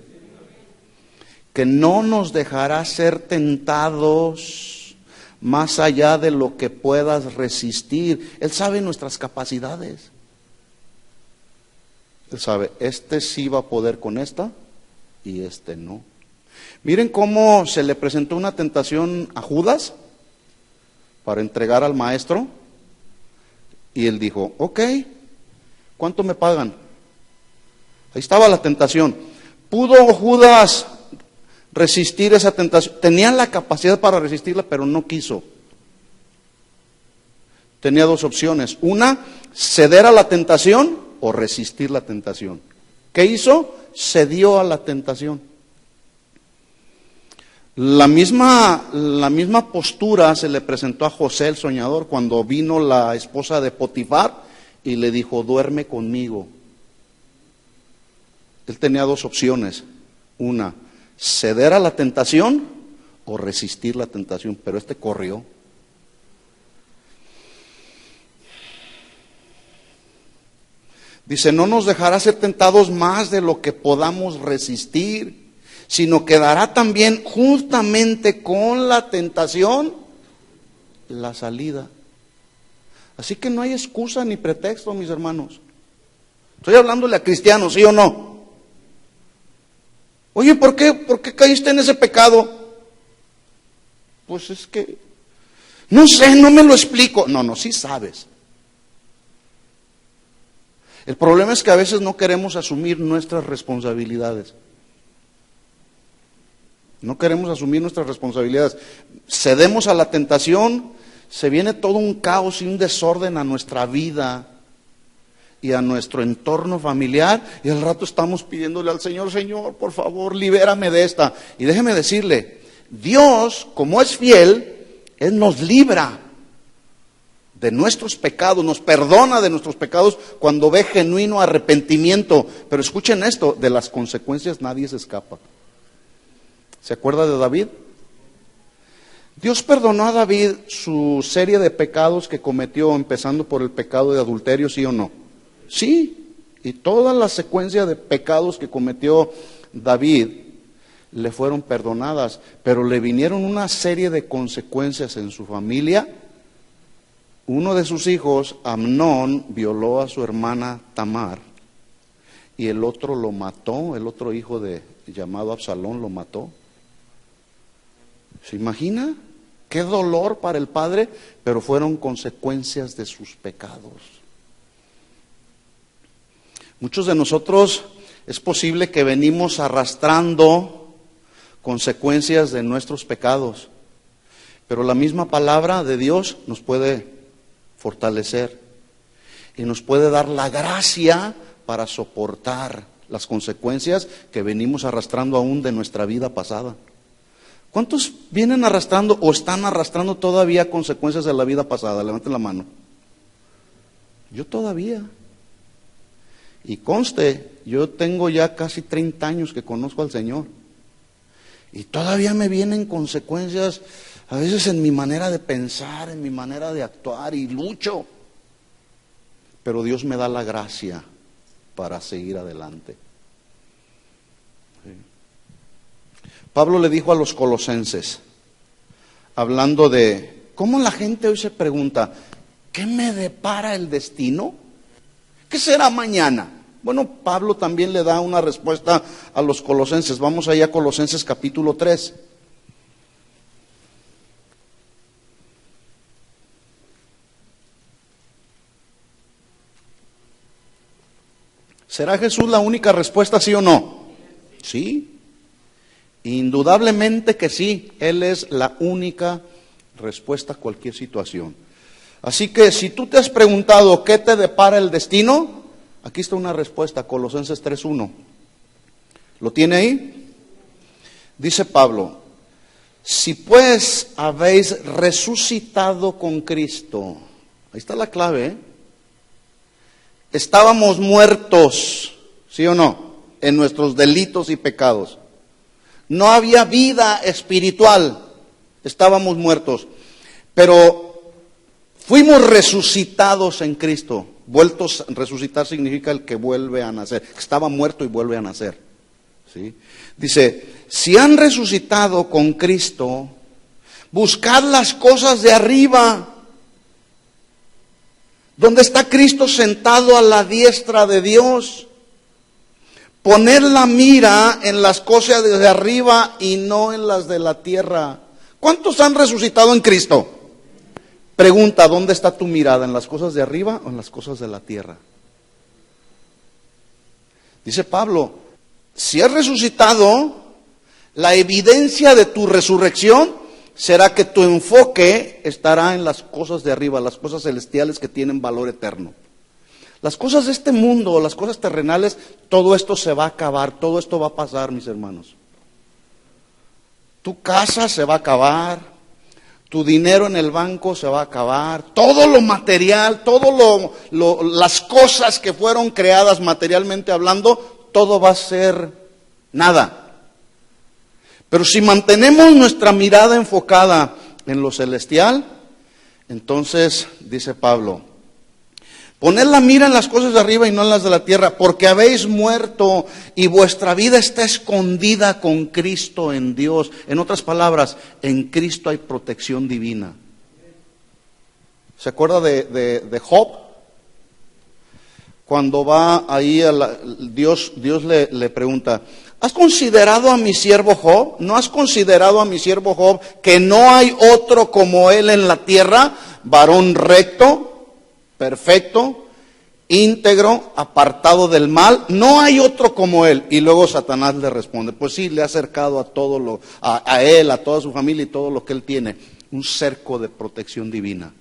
Que no nos dejará ser tentados más allá de lo que puedas resistir. Él sabe nuestras capacidades. Él sabe, este sí va a poder con esta y este no. Miren cómo se le presentó una tentación a Judas para entregar al maestro. Y él dijo, ok, ¿cuánto me pagan? Ahí estaba la tentación. ¿Pudo Judas resistir esa tentación? Tenía la capacidad para resistirla, pero no quiso. Tenía dos opciones. Una, ceder a la tentación o resistir la tentación. ¿Qué hizo? Cedió a la tentación. La misma postura se le presentó a José el soñador cuando vino la esposa de Potifar y le dijo, duerme conmigo. Él tenía dos opciones. Una, ceder a la tentación o resistir la tentación, pero este corrió. Dice, no nos dejará ser tentados más de lo que podamos resistir, sino que dará también juntamente con la tentación la salida. Así que no hay excusa ni pretexto, mis hermanos. Estoy hablándole a cristianos, ¿sí o no? Oye, ¿por qué caíste en ese pecado? Pues es que, no sé, no me lo explico. No, sí sabes. El problema es que a veces no queremos asumir nuestras responsabilidades. No queremos asumir nuestras responsabilidades. Cedemos a la tentación, se viene todo un caos y un desorden a nuestra vida y a nuestro entorno familiar, y al rato estamos pidiéndole al Señor, Señor, por favor, libérame de esta. Y déjeme decirle, Dios, como es fiel, Él nos libra de nuestros pecados, nos perdona de nuestros pecados cuando ve genuino arrepentimiento. Pero escuchen esto, de las consecuencias nadie se escapa. ¿Se acuerda de David? Dios perdonó a David su serie de pecados que cometió, empezando por el pecado de adulterio, ¿sí o no? Sí, y toda la secuencia de pecados que cometió David le fueron perdonadas, pero le vinieron una serie de consecuencias en su familia. Uno de sus hijos, Amnón, violó a su hermana Tamar, y el otro lo mató, el otro hijo llamado Absalón lo mató. ¿Se imagina? Qué dolor para el padre, pero fueron consecuencias de sus pecados. Muchos de nosotros es posible que venimos arrastrando consecuencias de nuestros pecados, pero la misma palabra de Dios nos puede fortalecer y nos puede dar la gracia para soportar las consecuencias que venimos arrastrando aún de nuestra vida pasada. ¿Cuántos vienen arrastrando o están arrastrando todavía consecuencias de la vida pasada? Levanten la mano. Yo todavía. Y conste, yo tengo ya casi 30 años que conozco al Señor. Y todavía me vienen consecuencias, a veces en mi manera de pensar, en mi manera de actuar, y lucho. Pero Dios me da la gracia para seguir adelante. Sí. Pablo le dijo a los colosenses, hablando de cómo la gente hoy se pregunta, ¿qué me depara el destino? ¿Qué será mañana? Bueno, Pablo también le da una respuesta a los colosenses. Vamos allá a Colosenses capítulo 3. ¿Será Jesús la única respuesta, sí o no? Sí, indudablemente que sí. Él es la única respuesta a cualquier situación. Así que si tú te has preguntado ¿qué te depara el destino? Aquí está una respuesta, Colosenses 3:1. ¿Lo tiene ahí? Dice Pablo, si pues habéis resucitado con Cristo, ahí está la clave, ¿eh? Estábamos muertos, ¿sí o no? En nuestros delitos y pecados. No había vida espiritual, estábamos muertos. Pero fuimos resucitados en Cristo. Resucitar significa el que vuelve a nacer. Estaba muerto y vuelve a nacer. ¿Sí? Dice, si han resucitado con Cristo, buscad las cosas de arriba, donde está Cristo sentado a la diestra de Dios. Poner la mira en las cosas de arriba y no en las de la tierra. ¿Cuántos han resucitado en Cristo? Pregunta, ¿dónde está tu mirada? ¿En las cosas de arriba o en las cosas de la tierra? Dice Pablo, si has resucitado, la evidencia de tu resurrección será que tu enfoque estará en las cosas de arriba, las cosas celestiales que tienen valor eterno. Las cosas de este mundo, las cosas terrenales, todo esto se va a acabar, todo esto va a pasar, mis hermanos. Tu casa se va a acabar. Tu dinero en el banco se va a acabar, todo lo material, las cosas que fueron creadas materialmente hablando, todo va a ser nada. Pero si mantenemos nuestra mirada enfocada en lo celestial, entonces, dice Pablo, poned la mira en las cosas de arriba y no en las de la tierra, porque habéis muerto y vuestra vida está escondida con Cristo en Dios. En otras palabras, en Cristo hay protección divina. ¿Se acuerda de Job? Cuando va ahí, Dios le pregunta, ¿has considerado a mi siervo Job? ¿No has considerado a mi siervo Job que no hay otro como él en la tierra? Varón recto, perfecto, íntegro, apartado del mal, no hay otro como él. Y luego Satanás le responde, pues sí, le ha acercado a él, a toda su familia y todo lo que él tiene, un cerco de protección divina.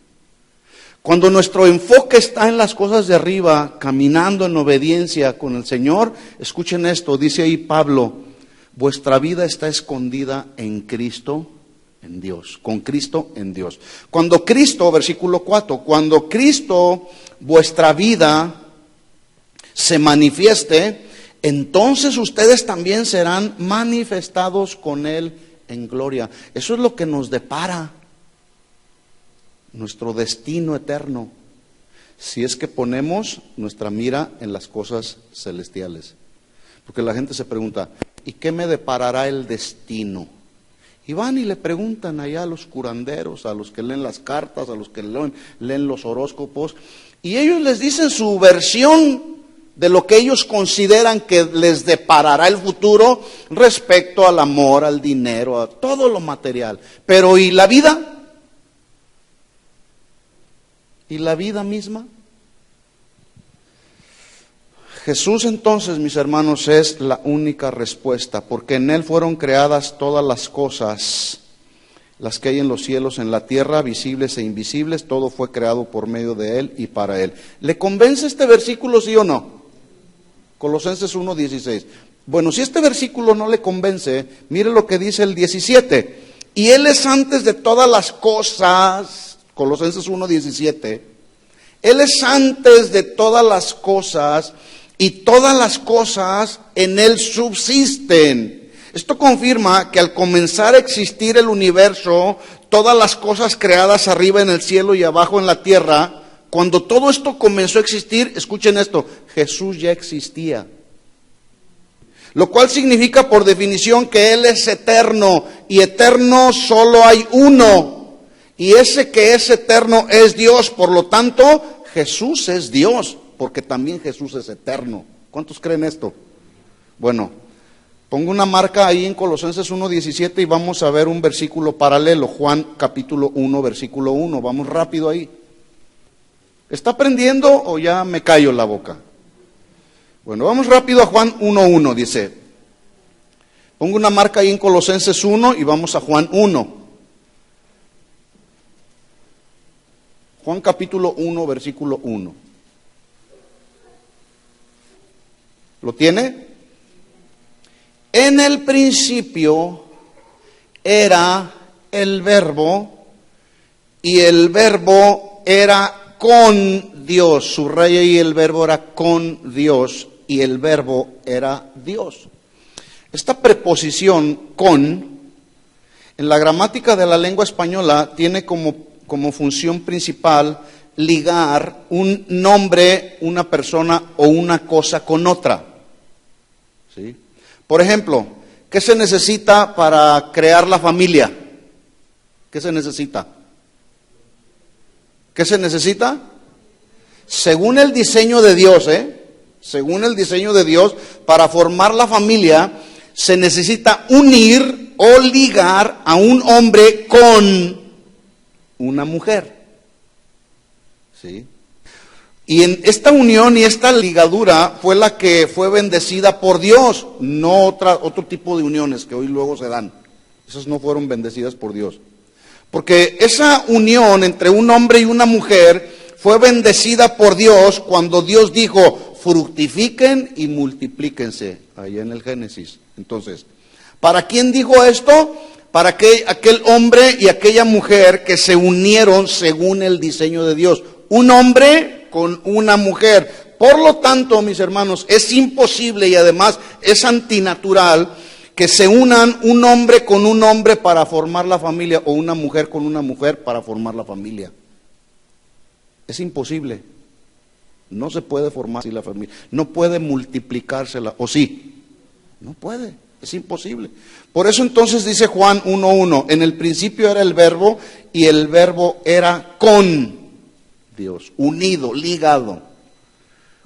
Cuando nuestro enfoque está en las cosas de arriba, caminando en obediencia con el Señor, escuchen esto, dice ahí Pablo, vuestra vida está escondida en Cristo, en Dios, con Cristo en Dios. Cuando Cristo, versículo 4, cuando Cristo, vuestra vida, se manifieste, entonces ustedes también serán manifestados con Él en gloria. Eso es lo que nos depara nuestro destino eterno, si es que ponemos nuestra mira en las cosas celestiales. Porque la gente se pregunta, ¿y qué me deparará el destino? Y van y le preguntan allá a los curanderos, a los que leen las cartas, a los que leen los horóscopos, y ellos les dicen su versión de lo que ellos consideran que les deparará el futuro respecto al amor, al dinero, a todo lo material. Pero ¿y la vida? ¿Y la vida misma? Jesús entonces, mis hermanos, es la única respuesta, porque en Él fueron creadas todas las cosas, las que hay en los cielos, en la tierra, visibles e invisibles, todo fue creado por medio de Él y para Él. ¿Le convence este versículo, sí o no? Colosenses 1:16. Bueno, si este versículo no le convence, mire lo que dice el 17. Y Él es antes de todas las cosas. Colosenses 1:17, Él es antes de todas las cosas y todas las cosas en Él subsisten. Esto confirma que al comenzar a existir el universo, todas las cosas creadas arriba en el cielo y abajo en la tierra, cuando todo esto comenzó a existir, escuchen esto, Jesús ya existía. Lo cual significa por definición que Él es eterno y eterno solo hay uno. Y ese que es eterno es Dios, por lo tanto, Jesús es Dios, porque también Jesús es eterno. ¿Cuántos creen esto? Bueno, pongo una marca ahí en Colosenses 1:17 y vamos a ver un versículo paralelo, Juan capítulo 1, versículo 1. Vamos rápido ahí. ¿Está aprendiendo o ya me callo la boca? Bueno, vamos rápido a Juan 1:1, dice. Pongo una marca ahí en Colosenses 1 y vamos a Juan 1. Juan capítulo 1, versículo 1. ¿Lo tiene? En el principio era el Verbo, y el Verbo era con Dios. Subraya ahí, el Verbo era con Dios, y el Verbo era Dios. Esta preposición con, en la gramática de la lengua española, tiene como función principal ligar un nombre, una persona o una cosa con otra. ¿Sí? Por ejemplo, ¿qué se necesita para crear la familia? ¿Qué se necesita? ¿Qué se necesita? Según el diseño de Dios, según el diseño de Dios, para formar la familia se necesita unir o ligar a un hombre con una mujer. ¿Sí? Y en esta unión y esta ligadura fue la que fue bendecida por Dios, no otro tipo de uniones que hoy luego se dan. Esas no fueron bendecidas por Dios. Porque esa unión entre un hombre y una mujer fue bendecida por Dios cuando Dios dijo, fructifiquen y multiplíquense, allá en el Génesis. Entonces, ¿para quién dijo esto? Para aquel hombre y aquella mujer que se unieron según el diseño de Dios. Un hombre con una mujer. Por lo tanto, mis hermanos, es imposible y además es antinatural que se unan un hombre con un hombre para formar la familia o una mujer con una mujer para formar la familia. Es imposible. No se puede formar así la familia. No puede multiplicársela. ¿O sí? No puede. Es imposible. Por eso entonces dice Juan 1:1, en el principio era el Verbo y el Verbo era con Dios, unido, ligado.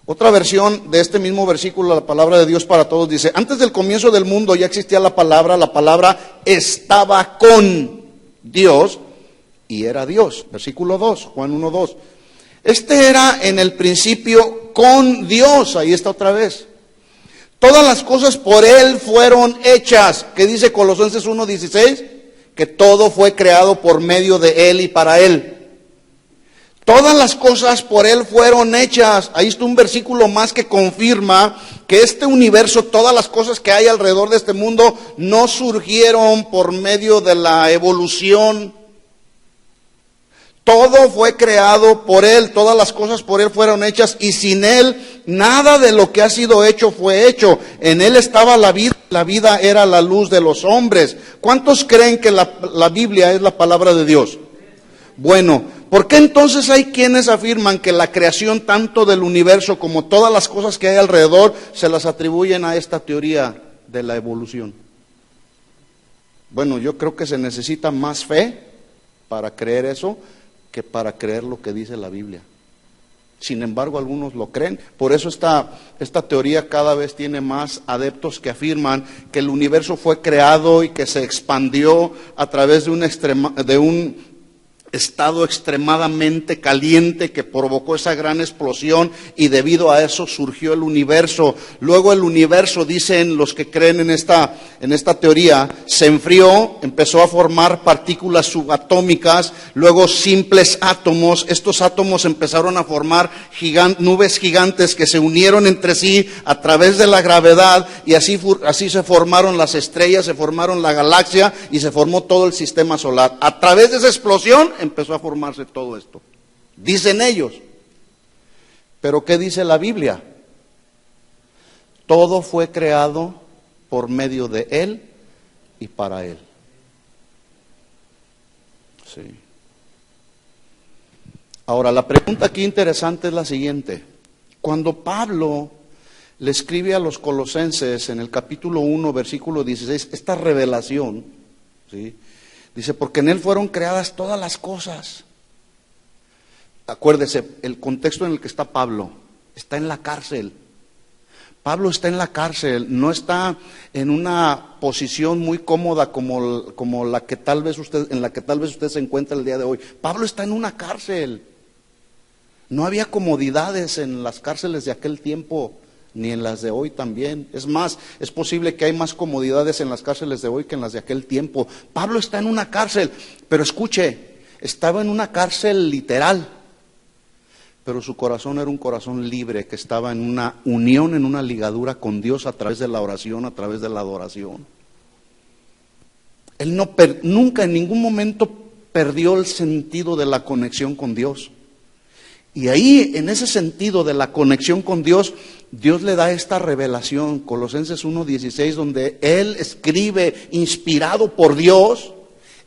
Otra versión de este mismo versículo, la palabra de Dios para todos, dice, antes del comienzo del mundo ya existía la palabra estaba con Dios y era Dios. Versículo 2, Juan 1:2. Este era en el principio con Dios. Ahí está otra vez. Todas las cosas por Él fueron hechas. ¿Qué dice Colosenses 1:16? Que todo fue creado por medio de Él y para Él. Todas las cosas por Él fueron hechas. Ahí está un versículo más que confirma que este universo, todas las cosas que hay alrededor de este mundo, no surgieron por medio de la evolución. Todo fue creado por Él, todas las cosas por Él fueron hechas, y sin Él nada de lo que ha sido hecho fue hecho. En Él estaba la vida era la luz de los hombres. ¿Cuántos creen que la Biblia es la palabra de Dios? Bueno, ¿por qué entonces hay quienes afirman que la creación tanto del universo como todas las cosas que hay alrededor se las atribuyen a esta teoría de la evolución? Bueno, yo creo que se necesita más fe para creer eso que para creer lo que dice la Biblia. Sin embargo, algunos lo creen. Por eso esta teoría cada vez tiene más adeptos que afirman que el universo fue creado y que se expandió a través de un estado extremadamente caliente que provocó esa gran explosión, y debido a eso surgió el universo. Luego el universo, dicen los que creen en esta teoría, se enfrió, empezó a formar partículas subatómicas, luego simples átomos. Estos átomos empezaron a formar nubes gigantes que se unieron entre sí a través de la gravedad, y así se formaron las estrellas, se formaron la galaxia y se formó todo el sistema solar. A través de esa explosión empezó a formarse todo esto, dicen ellos. Pero ¿qué dice la Biblia? Todo fue creado por medio de Él y para Él. Sí. Ahora, la pregunta aquí interesante es la siguiente. Cuando Pablo le escribe a los colosenses en el capítulo 1, versículo 16, esta revelación, ¿sí? Dice, porque en Él fueron creadas todas las cosas. Acuérdese, el contexto en el que está Pablo, está en la cárcel. Pablo está en la cárcel, no está en una posición muy cómoda como la que tal vez usted se encuentra el día de hoy. Pablo está en una cárcel. No había comodidades en las cárceles de aquel tiempo, ni en las de hoy también. Es más, es posible que hay más comodidades en las cárceles de hoy que en las de aquel tiempo. Pablo está en una cárcel, pero escuche, estaba en una cárcel literal, pero su corazón era un corazón libre, que estaba en una unión, en una ligadura con Dios a través de la oración, a través de la adoración. Él nunca en ningún momento perdió el sentido de la conexión con Dios. Y ahí, en ese sentido de la conexión con Dios, Dios le da esta revelación, Colosenses 1:16, donde Él escribe, inspirado por Dios,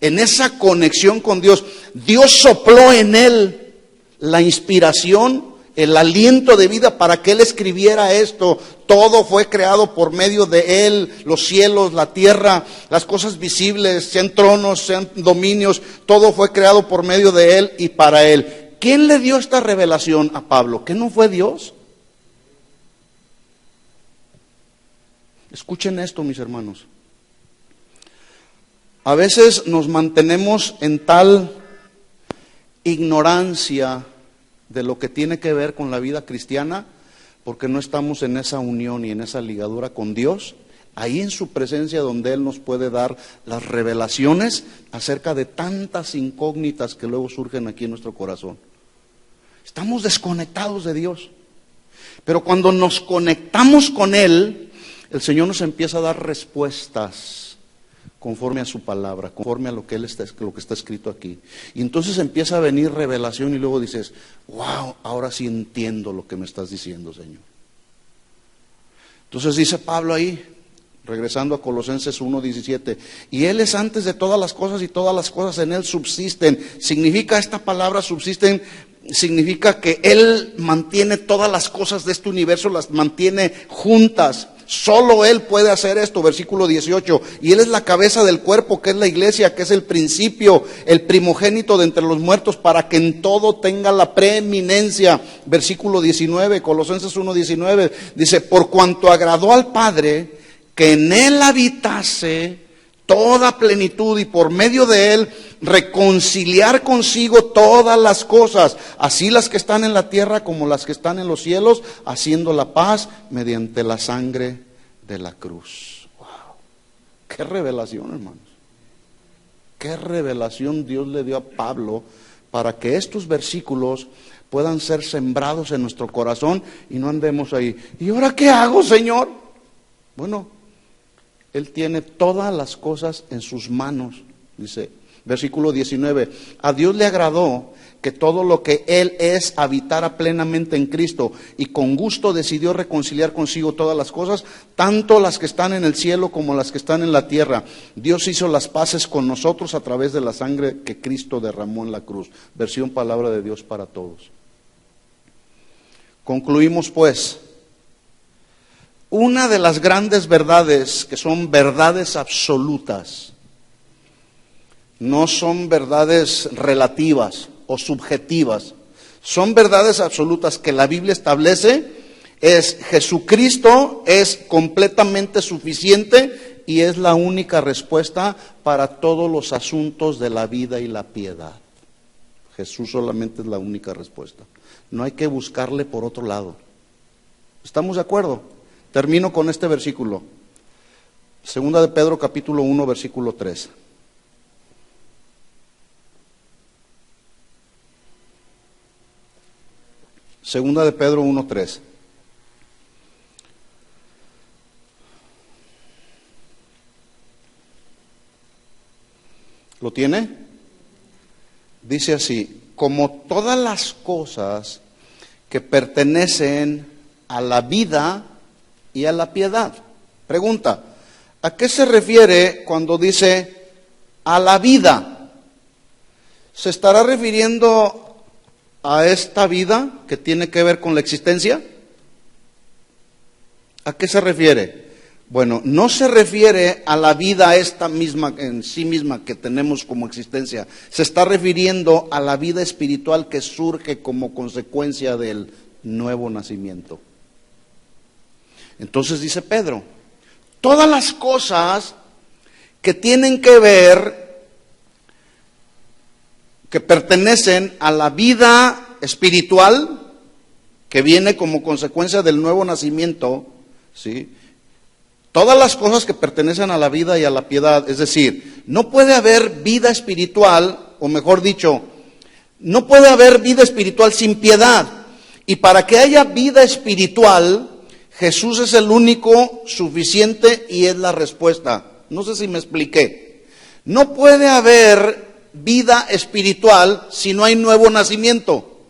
en esa conexión con Dios. Dios sopló en Él la inspiración, el aliento de vida para que Él escribiera esto. Todo fue creado por medio de Él, los cielos, la tierra, las cosas visibles, sean tronos, sean dominios, todo fue creado por medio de Él y para Él. ¿Quién le dio esta revelación a Pablo? ¿Que no fue Dios? Escuchen esto, mis hermanos. A veces nos mantenemos en tal ignorancia de lo que tiene que ver con la vida cristiana, porque no estamos en esa unión y en esa ligadura con Dios, ahí en su presencia, donde Él nos puede dar las revelaciones acerca de tantas incógnitas que luego surgen aquí en nuestro corazón. Estamos desconectados de Dios, pero cuando nos conectamos con Él, el Señor nos empieza a dar respuestas conforme a su palabra, conforme a lo que está escrito aquí. Y entonces empieza a venir revelación y luego dices, wow, ahora sí entiendo lo que me estás diciendo, Señor. Entonces dice Pablo ahí, regresando a Colosenses 1:17, y Él es antes de todas las cosas y todas las cosas en Él subsisten. Significa esta palabra subsisten, significa que Él mantiene todas las cosas de este universo, las mantiene juntas. Solo Él puede hacer esto, versículo 18, y Él es la cabeza del cuerpo, que es la iglesia, que es el principio, el primogénito de entre los muertos, para que en todo tenga la preeminencia. Versículo 19, Colosenses 1:19, dice, por cuanto agradó al Padre que en Él habitase toda plenitud y por medio de Él reconciliar consigo todas las cosas, así las que están en la tierra como las que están en los cielos, haciendo la paz mediante la sangre de la cruz. Wow. Qué revelación, hermanos. Qué revelación Dios le dio a Pablo para que estos versículos puedan ser sembrados en nuestro corazón y no andemos ahí. ¿Y ahora qué hago, Señor? Bueno, Él tiene todas las cosas en sus manos, dice, versículo 19. A Dios le agradó que todo lo que Él es habitara plenamente en Cristo, y con gusto decidió reconciliar consigo todas las cosas, tanto las que están en el cielo como las que están en la tierra. Dios hizo las paces con nosotros a través de la sangre que Cristo derramó en la cruz. Versión Palabra de Dios para Todos. Concluimos pues. Una de las grandes verdades, que son verdades absolutas, no son verdades relativas o subjetivas, son verdades absolutas que la Biblia establece, es Jesucristo es completamente suficiente y es la única respuesta para todos los asuntos de la vida y la piedad. Jesús solamente es la única respuesta. No hay que buscarle por otro lado. ¿Estamos de acuerdo? Termino con este versículo. Segunda de Pedro, capítulo 1, versículo 3. Segunda de Pedro 1, 3. ¿Lo tiene? Dice así: como todas las cosas que pertenecen a la vida y a la piedad. Pregunta, ¿a qué se refiere cuando dice a la vida? ¿Se estará refiriendo a esta vida que tiene que ver con la existencia? ¿A qué se refiere? Bueno, no se refiere a la vida esta misma en sí misma que tenemos como existencia. Se está refiriendo a la vida espiritual que surge como consecuencia del nuevo nacimiento. Entonces dice Pedro, todas las cosas que tienen que ver, que pertenecen a la vida espiritual, que viene como consecuencia del nuevo nacimiento, ¿sí? Todas las cosas que pertenecen a la vida y a la piedad, es decir, no puede haber vida espiritual, o mejor dicho, no puede haber vida espiritual sin piedad. Y para que haya vida espiritual, Jesús es el único suficiente y es la respuesta. No sé si me expliqué. No puede haber vida espiritual si no hay nuevo nacimiento.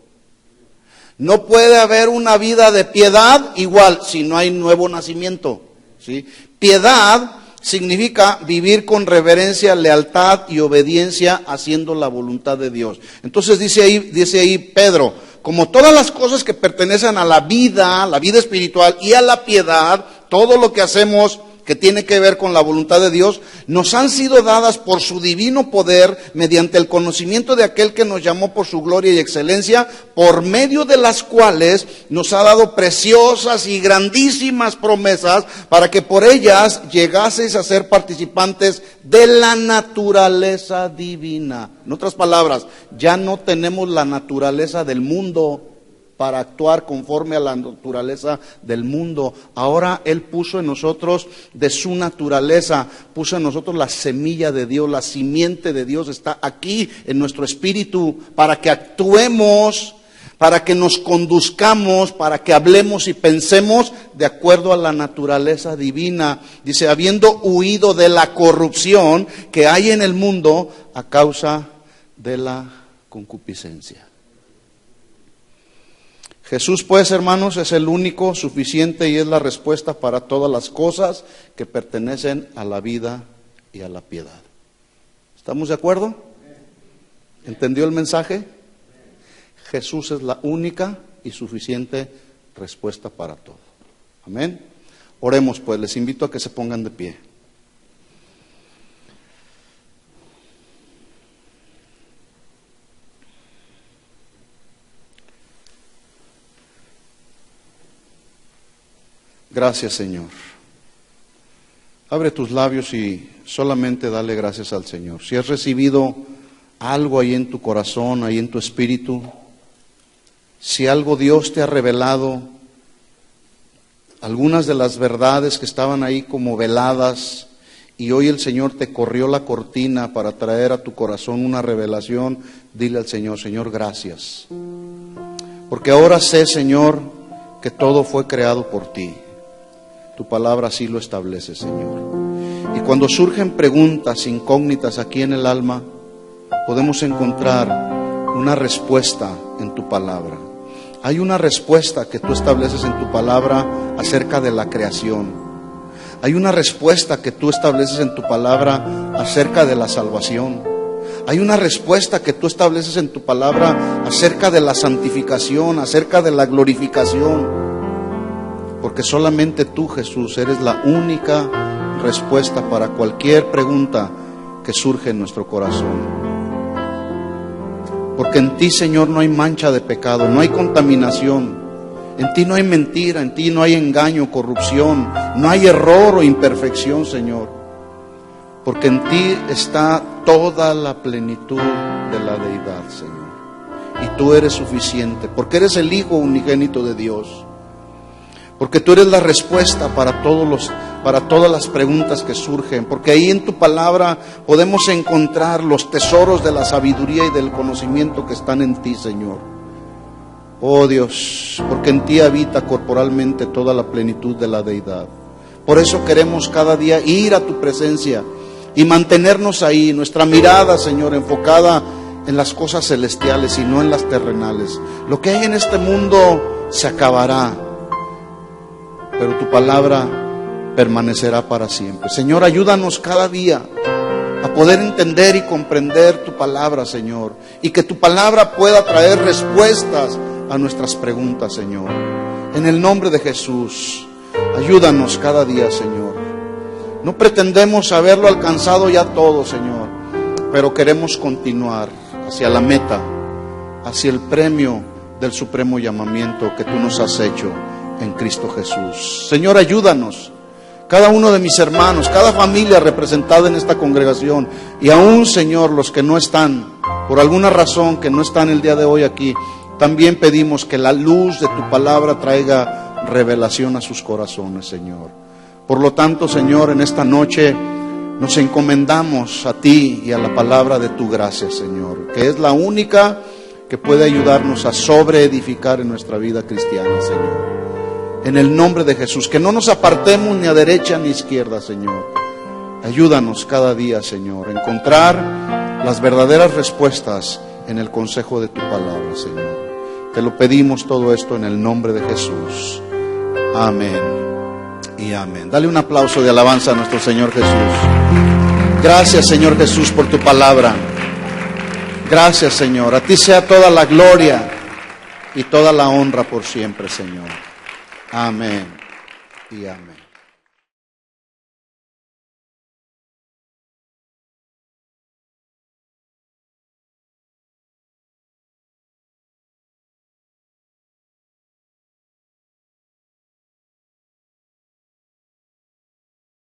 No puede haber una vida de piedad igual si no hay nuevo nacimiento. ¿Sí? Piedad significa vivir con reverencia, lealtad y obediencia haciendo la voluntad de Dios. Entonces dice ahí Pedro, como todas las cosas que pertenecen a la vida espiritual y a la piedad, todo lo que hacemos que tiene que ver con la voluntad de Dios, nos han sido dadas por su divino poder mediante el conocimiento de aquel que nos llamó por su gloria y excelencia, por medio de las cuales nos ha dado preciosas y grandísimas promesas para que por ellas llegaseis a ser participantes de la naturaleza divina. En otras palabras, ya no tenemos la naturaleza del mundo para actuar conforme a la naturaleza del mundo. Ahora Él puso en nosotros de su naturaleza, puso en nosotros la semilla de Dios, la simiente de Dios está aquí en nuestro espíritu para que actuemos, para que nos conduzcamos, para que hablemos y pensemos de acuerdo a la naturaleza divina. Dice, habiendo huido de la corrupción que hay en el mundo a causa de la concupiscencia. Jesús, pues, hermanos, es el único suficiente y es la respuesta para todas las cosas que pertenecen a la vida y a la piedad. ¿Estamos de acuerdo? ¿Entendió el mensaje? Jesús es la única y suficiente respuesta para todo. Amén. Oremos, pues, les invito a que se pongan de pie. Gracias, Señor. Abre tus labios y solamente dale gracias al Señor. Si has recibido algo ahí en tu corazón, ahí en tu espíritu, si algo Dios te ha revelado, algunas de las verdades que estaban ahí como veladas, y hoy el Señor te corrió la cortina para traer a tu corazón una revelación, dile al Señor, Señor, gracias. Porque ahora sé, Señor, que todo fue creado por ti. Tu palabra así lo establece, Señor. Y cuando surgen preguntas incógnitas aquí en el alma, podemos encontrar una respuesta en tu palabra. Hay una respuesta que tú estableces en tu palabra acerca de la creación. Hay una respuesta que tú estableces en tu palabra acerca de la salvación. Hay una respuesta que tú estableces en tu palabra acerca de la santificación, acerca de la glorificación. Porque solamente tú, Jesús, eres la única respuesta para cualquier pregunta que surge en nuestro corazón. Porque en ti, Señor, no hay mancha de pecado, no hay contaminación. En ti no hay mentira, en ti no hay engaño, corrupción, no hay error o imperfección, Señor. Porque en ti está toda la plenitud de la deidad, Señor. Y tú eres suficiente, porque eres el Hijo unigénito de Dios. Porque tú eres la respuesta para todas las preguntas que surgen. Porque ahí en tu palabra podemos encontrar los tesoros de la sabiduría y del conocimiento que están en ti, Señor. Oh Dios, porque en ti habita corporalmente toda la plenitud de la deidad. Por eso queremos cada día ir a tu presencia y mantenernos ahí, nuestra mirada, Señor, enfocada en las cosas celestiales y no en las terrenales. Lo que hay en este mundo se acabará, pero tu palabra permanecerá para siempre. Señor, ayúdanos cada día a poder entender y comprender tu palabra, Señor, y que tu palabra pueda traer respuestas a nuestras preguntas, Señor. En el nombre de Jesús, ayúdanos cada día, Señor. No pretendemos haberlo alcanzado ya todo, Señor, pero queremos continuar hacia la meta, hacia el premio del supremo llamamiento que tú nos has hecho en Cristo Jesús. Señor, ayúdanos, cada uno de mis hermanos, cada familia representada en esta congregación, y aún, Señor, los que no están, por alguna razón que no están el día de hoy aquí, también pedimos que la luz de tu palabra traiga revelación a sus corazones, Señor. Por lo tanto, Señor, en esta noche nos encomendamos a ti y a la palabra de tu gracia, Señor, que es la única que puede ayudarnos a sobreedificar en nuestra vida cristiana, Señor. En el nombre de Jesús, que no nos apartemos ni a derecha ni a izquierda, Señor. Ayúdanos cada día, Señor, a encontrar las verdaderas respuestas en el consejo de tu palabra, Señor. Te lo pedimos todo esto en el nombre de Jesús. Amén y amén. Dale un aplauso de alabanza a nuestro Señor Jesús. Gracias, Señor Jesús, por tu palabra. Gracias, Señor. A ti sea toda la gloria y toda la honra por siempre, Señor. Amén y amén.